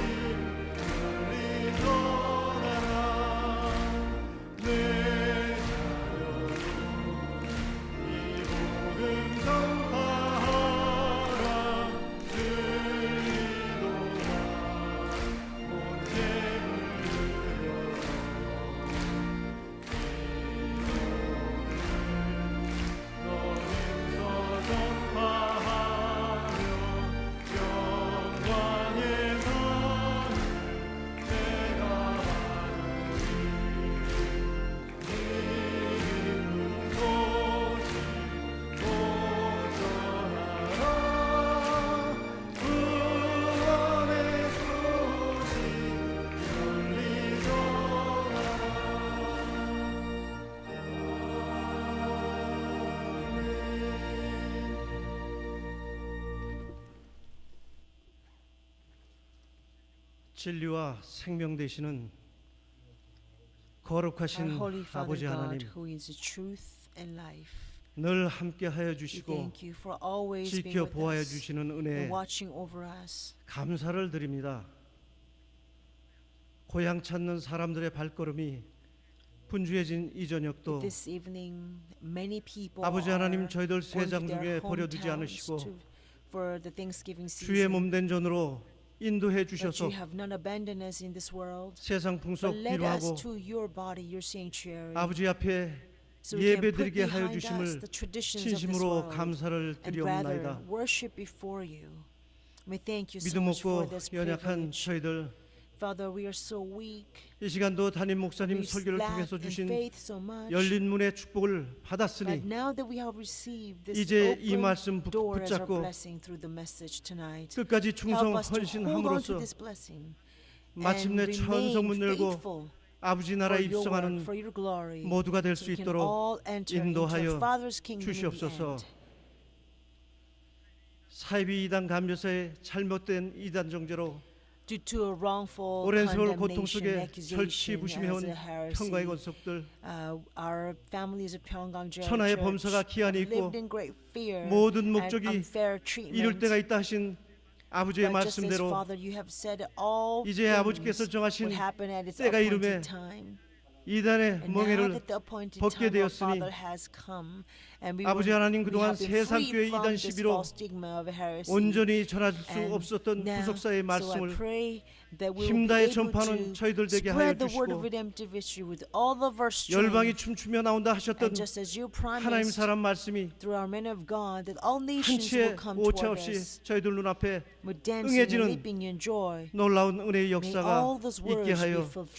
널리 전하라 내 자녀로 이 복음 전파하라 주의로라 온 재물 들여 너희서 전파하며 영광의 산을 내가 받으니 이 기쁜 소식 모전하라 구원의 소식 널리 전하라 진리와 생명 되시는 Our 거룩하신 Holy Father 아버지 God, 하나님, who is truth and life, 늘 함께하여 We 주시고 thank you for always being 지켜 with 보아여 us 주시는 and 은혜에 watching over us. 감사를 드립니다. 고향 찾는 사람들의 발걸음이 분주해진 이 저녁도 This evening, many people 아버지 하나님 are 저희들 going to 세상 중에 their 버려두지 hometowns 않으시고 for the Thanksgiving 주의 season. 몸된 전으로 인도해 But 주셔서 you have not abandoned us in this world. 세상 풍속 But led us 위로하고 to your body, your sanctuary. 아버지 앞에 So we can put 예배드리게 하여 behind us 주심을 the traditions of this 진심으로 world 감사를 and rather 드리옵나이다. worship before you. We thank you so 믿음 much for 없고 this 연약한 privilege. 저희들 Father, we are so weak. 이 시간도 담임 목사님 We 설교를 lack 통해서 in 주신 faith so much. 열린 문의 축복을 But 받았으니 now that we have received this 이제 이 open 말씀 door as our 붙잡고 blessing through the message tonight, 끝까지 충성 help us to hold on to 헌신함으로써 this blessing 마침내 and 천성문 remain 열고 faithful 아버지 for 나라에 your work, 입성하는 for your glory, 모두가 될 so 수 we can 있도록 all enter into 인도하여 our Father's kingdom in the 주시옵소서. end. 사이비 이단 감별사의 잘못된 이단 정죄로 Due to a wrongful 오랜 세월 고통 condemnation, 속에 절치부심해 온 accusation as a 평가의 heresy, 권속들 our families of Pyongyang 천하의 Church 범사가 기한이 have 있고 lived in great fear 모든 and 목적이 unfair treatment. 이룰 때가 있다 하신 아버지의 But just as 말씀대로 Father, you have said all 이제 things 아버지께서 정하신 would happen at its 때가 이름에 appointed time. 이단의 And now 멍에를 that the appointed 벗게 time of 되었으니 Father has come, and we 아버지 하나님 그동안 have been 세상 free 교회 from 이단 this 시비로 false stigma of heresy. 온전히 전할 수 And 없었던 now, 구속사의 so I 말씀을 pray that we will be 힘다해 able 전파하는 to 저희들 되게 하여 spread the word of 주시고 redemptive history with all of our 열방이 strength. 춤추며 나온다 하셨던 And just as you 하나님 promised 사람 말씀이 through our men of God that all 한 nations 치의 will come 오차 toward 없이 us 저희들 눈앞에 with dancing 응해지는 and leaping in joy. 놀라운 은혜의 May 역사가 all those 있게 words be 하여 fulfilled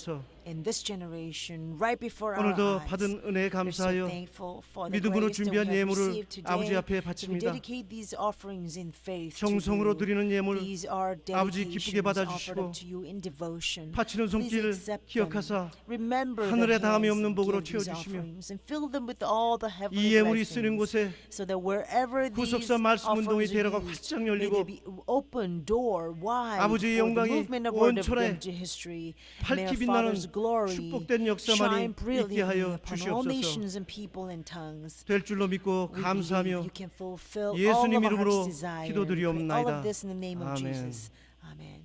주시옵소서. in this generation, right before our 오늘도 eyes. 받은 은혜에 We're so 감사하여 thankful for the 믿음으로 grace that we 준비한 have 예물을 received 아버지 today. 앞에 So we 바칩니다. dedicate these offerings in faith to 정성으로 you. 드리는 예물 These are 아버지 기쁘게 dedications offered 받아주시고 up to you in devotion. 바치는 Please 손길 accept them. 기억하사 Remember 하늘에 the 다함이 hands 없는 that 복으로 give these 채워주시며 offerings and fill them with all the 이 heavenly 예물이 쓰는 blessings. 곳에 So that wherever these 구속사 말씀 운동의 offerings 대로가 are used, 활짝 may 열리고 there be open door wide 아버지의 for the 영광이 movement of word 온 of 천하에 redemptive history. May 밝히 our 빛나는 Father's glory 축복된 역사만이 shine 있게 brilliantly 하여 upon all 주시옵소서. nations and people and tongues. 될 줄로 믿고 We believe 감사하며 you can fulfill all 예수님 of our 이름으로 heart's desire. We pray all 기도드리옵나이다. of this in the name of 아멘. Jesus. Amen.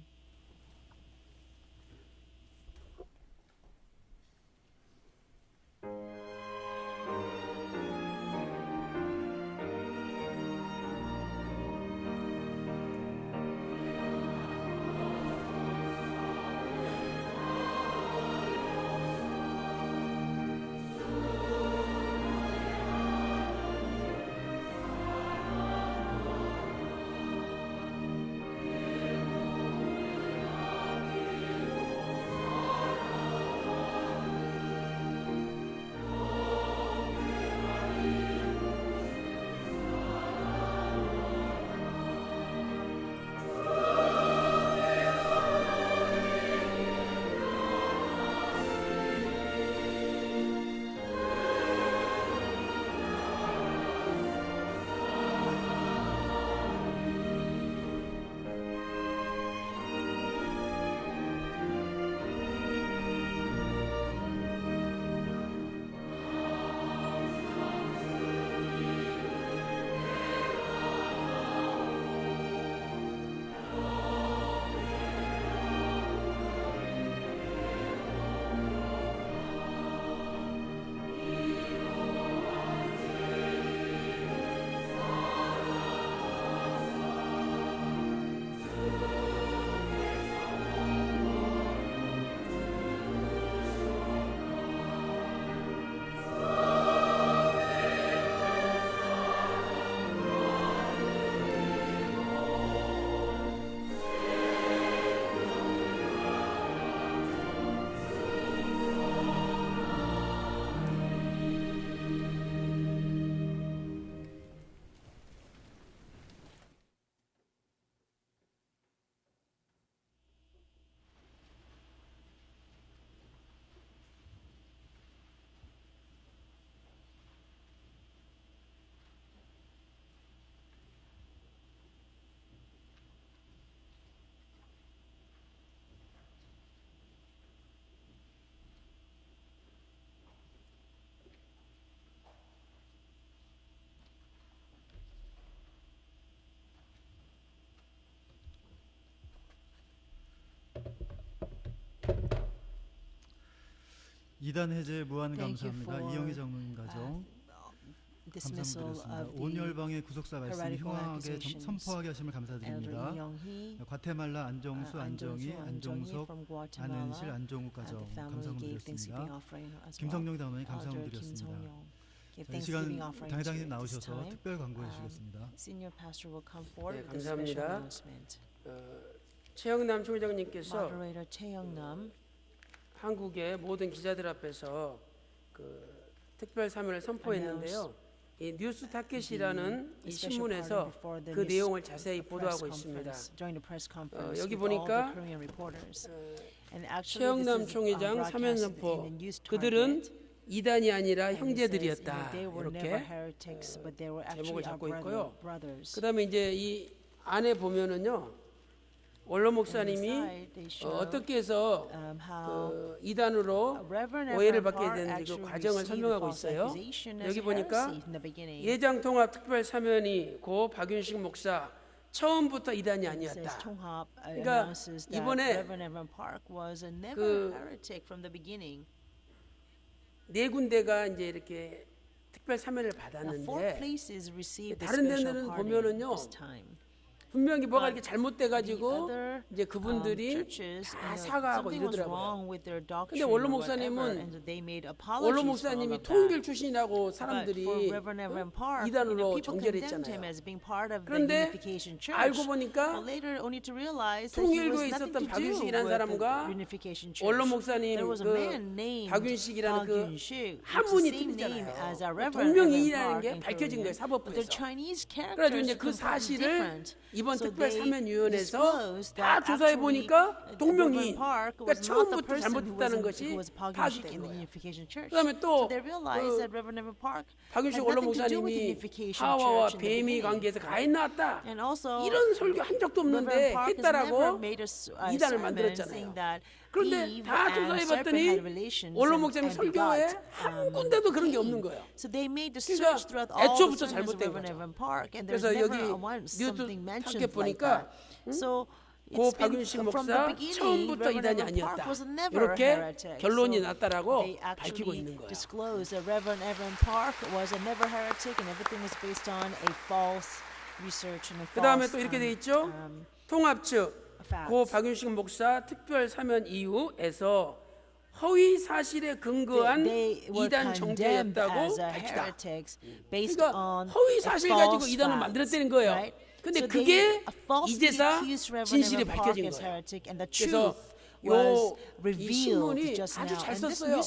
이단 해제 무한 Thank you 감사합니다. for, 이영희 장로님 가정 dismissal 감사드렸습니다. of 온 the 열방의 구속사 말씀 heretical 흉하게 accusations. 선포하게 하심을 elder 감사드립니다. Lee Young-hee, 과테말라 안정수, 안정희, 안종석, from Guatemala, 안은실, 안종욱 the 가정 family gave Thanksgiving 감사드렸습니다. offering as well. 김성령 장로님 Elder Kim 감사드렸습니다. Song-yong gave 이 시간 Thanksgiving offering 당회장님 to this 나오셔서 time. 특별 광고해 주시겠습니다. Senior pastor will come forward 네, with a special 감사합니다. announcement. 최영남 총회장님께서 Moderator Chae Young-nam 한국의 모든 기자들 앞에서 그 특별 사면을 선포했는데요. 이 뉴스 타켓이라는 이 신문에서 그 내용을 자세히 보도하고 있습니다. 여기 보니까 최영남 총회장 사면 선포, 그들은 이단이 아니라 형제들이었다, 이렇게 제목을 잡고 있고요. 그 다음에 이제 이 안에 보면은요, 원로 목사님이 어떻게 해서 그 이단으로 오해를 받게 된 그 과정을 설명하고 있어요. 여기 보니까 예장 통합 특별 사면이 고 박윤식 목사 처음부터 이단이 아니었다. 그러니까 이번에 그 네 군데가 이제 이렇게 특별 사면을 받았는데 다른 데는 보면은요, 분명히 뭐가 이렇게 잘못돼 가지고 이제 그분들이 다 사과하고 이러더라고요. 근데 원로 목사님은 원로 목사님이 통일 출신이라고 사람들이 이단으로 정결했잖아요. 그런데 알고 보니까 통일교에 있었던 박윤식이라는 사람과 원로 목사님 그 박윤식이라는 그 한 분이 틀리잖아요. 동명이인이라는 게 밝혀진 거예요, 사법부에서. 그래가지고 이제 그 사실을 이번 특별사면위원회에서 다 조사해 보니까 동명이인, 그러니까 처음부터 잘못했다는 것이 파악이 된 거예요. 그다음에 또 박윤식 원로 목사님이 하와와 뱀이 관계에서 가해 나왔다, 이런 설교 한 적도 없는데 했다라고 이단을 만들었잖아요. 그런데 다 조사해봤더니 원로 목사님 설교에 한 군데도 그런 게 없는 거예요. 그러니까 애초부터 잘못된 거죠. 그래서 여기 뉴스 타켓 보니까 고 박윤식 목사 처음부터 이단이 아니었다, 이렇게 결론이 났다라고 밝히고 있는 거예요. 그 다음에 또 이렇게 돼 있죠. 통합 측 고 박윤식 목사 특별 사면 이후에서 허위 사실에 근거한 이단 정죄였다고 밝히다. 그러니까 허위 사실 가지고 이단을 만들었다는 거예요. 근데 그게 이제서 진실이 밝혀진 거예요. 그래서 이 신문이 아주 잘 썼어요,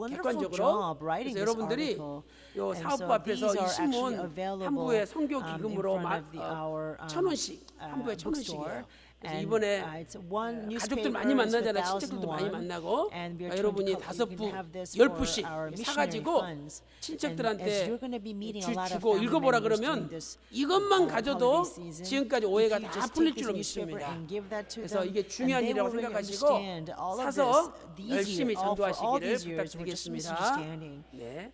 객관적으로. 그래서 여러분들이 요 사업부 앞에서 이 신문 한 부에 선교 기금으로 1,000원씩, 한 부에 1,000원씩이에요. 그래서 이번에 가족들 많이 만나잖아요. 친척들도 많이 만나고, 여러분이 5부, 10부씩 사가지고 친척들한테 주고 읽어보라 그러면 이것만 가져도 지금까지 오해가 다 풀릴 줄로 믿습니다. 그래서 이게 중요한 일이라고 생각하시고 사서 열심히 전도하시기를 부탁드리겠습니다. 네.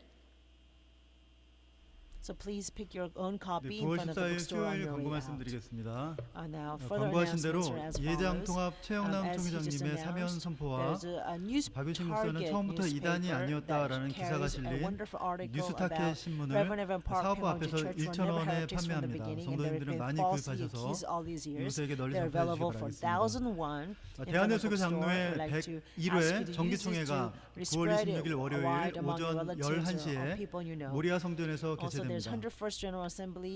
So please pick your own copy 네, in 9월 front of the 14일 bookstore on 수요일 your 광고 way out. 말씀드리겠습니다. Now, further 광고하신 대로 announcements are as 예장 follows. 통합 최영남 As he just 총회장님의 사면 announced, 선포와 there's a news 박윤식 목사는 target 처음부터 이단이 newspaper 아니었다라는 that 기사가 carries a 실린 wonderful article 뉴스 타켓 about 신문을 Reverend Evan Park 사업부 came 앞에서 to church were never 1,000원에 heretics from the 판매합니다. beginning, and they've 성도님들은 been 많이 falsely 구입하셔서 accused all these years. 이웃에게 널리 They're 선포해 available 주시기 for 바라겠습니다. 1,001. 대한예수교 장로회 101회 정기총회가 9월 26일 월요일 오전 11시에 모리아 성전에서 개최됩니다.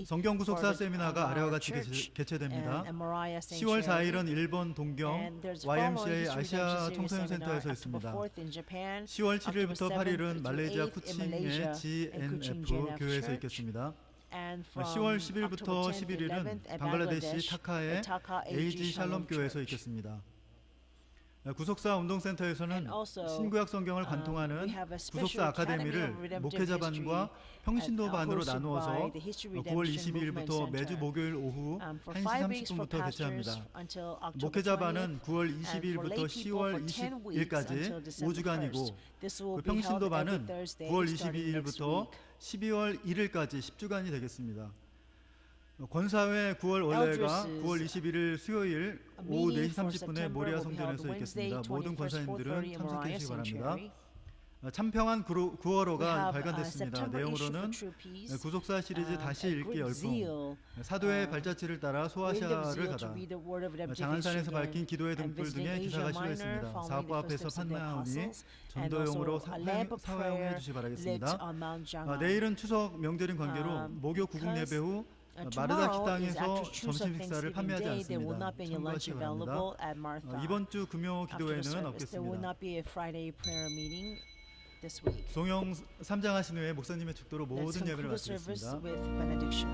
성경 구속사 세미나가 아래와 같이 개최됩니다. 10월 4일은 일본 동경 YMCA 아시아 청소년 센터에서 있습니다. 10월 7일부터 8일은 말레이시아 쿠칭의 GNF 교회에서 있겠습니다. 10월 10일부터 11일은 방글라데시 타카의 AG 샬롬 교회에서 있겠습니다. 구속사 운동센터에서는 신구약 성경을 관통하는 구속사 아카데미를 목회자반과 평신도반으로 나누어서 9월 22일부터 매주 목요일 오후 1시 30분부터 개최합니다. 목회자반은 9월 22일부터 10월 20일까지 5주간이고 그 평신도반은 9월 22일부터 12월 1일까지 10주간이 되겠습니다. 권사회 9월 원래가 9월 21일 수요일 오후 4시 30분에 모리아 성전에서 있겠습니다. 모든 권사님들은 참석해 주시기 바랍니다. 참평한 We 구월호가 have 발간됐습니다. September issue for 내용으로는 True Peace. 구속사 시리즈 다시 A 읽기 great 열풍, zeal, 사도의 발자취를 따라 wind of 소아시아를 zeal to 가다, read the word of redemptive 장안산에서 again, 밝힌 기도의 and 등불 등의 visiting 기사가 Asia Minor, 실렸습니다. following 사업 the 앞에서 footsteps of the 판매하오니 apostles, and 전도용으로 also a lamp of 사용해 prayer 주시기 lit 바라겠습니다. on Mount Jangan. 내일은 추석 명절인 관계로 목요 구국 예배 후 마르다 Tomorrow is 식당에서 after Chuseok 점심 식사를 Thanksgiving 판매하지 Day. There will 않습니다. not be any lunch 참고하시기 바랍니다. available at Martha. 이번 주 금요 After the 기도회는 service, there will 없겠습니다. not be a Friday prayer meeting this week. 송영 삼장하신 후에 목사님의 축도로 Let's 모든 예배를 conclude the service 마치겠습니다. with benediction.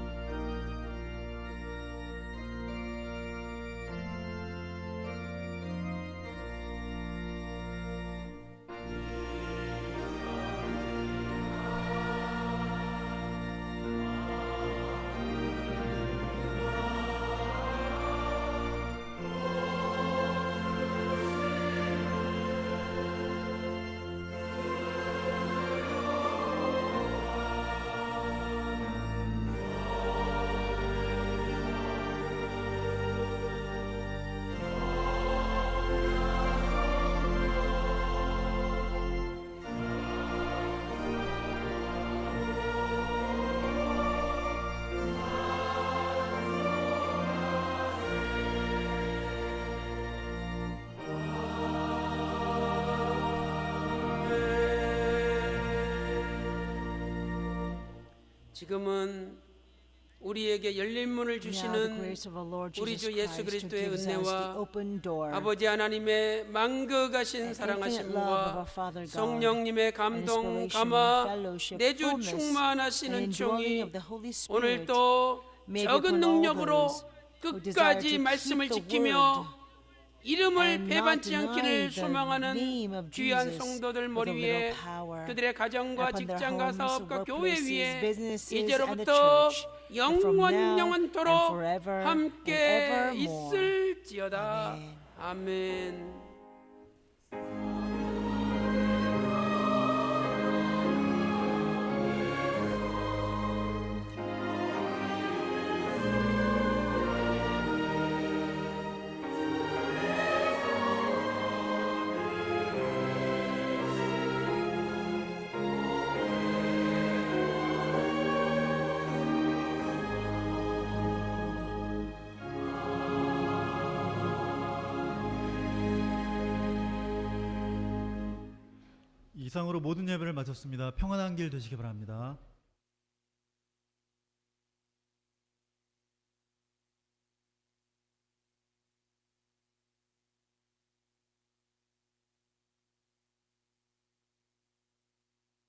지금은 우리에게 열린 문을 Now the 주시는 grace of our Lord 우리 Jesus 주 예수 Christ who 그리스도의 gives us the 은혜와 open door, 아버지 하나님의 만극하신 and infinite love of 사랑하심과 our Father God, 성령님의 감동, and inspiration, 감화, fellowship, 내주 fullness, 충만하시는 and indwelling 총이 of the Holy Spirit 오늘도 may be 적은 upon all 능력으로 those who desire 끝까지 to 말씀을 keep the 지키며 word 이름을 and 배반치 not 않기를 deny the 소망하는 name of 귀한 Jesus 성도들 with 머리 a 위에 little power 그들의 가정과 upon their 직장과 homes, 사업과 교회 workplaces, 위에 businesses, and the 이제로부터 church, and from now 영원토록 and forever 함께 and evermore. 있을지어다. 아멘. 이상으로 모든 예배를 마쳤습니다. 평안한 길 되시기 바랍니다.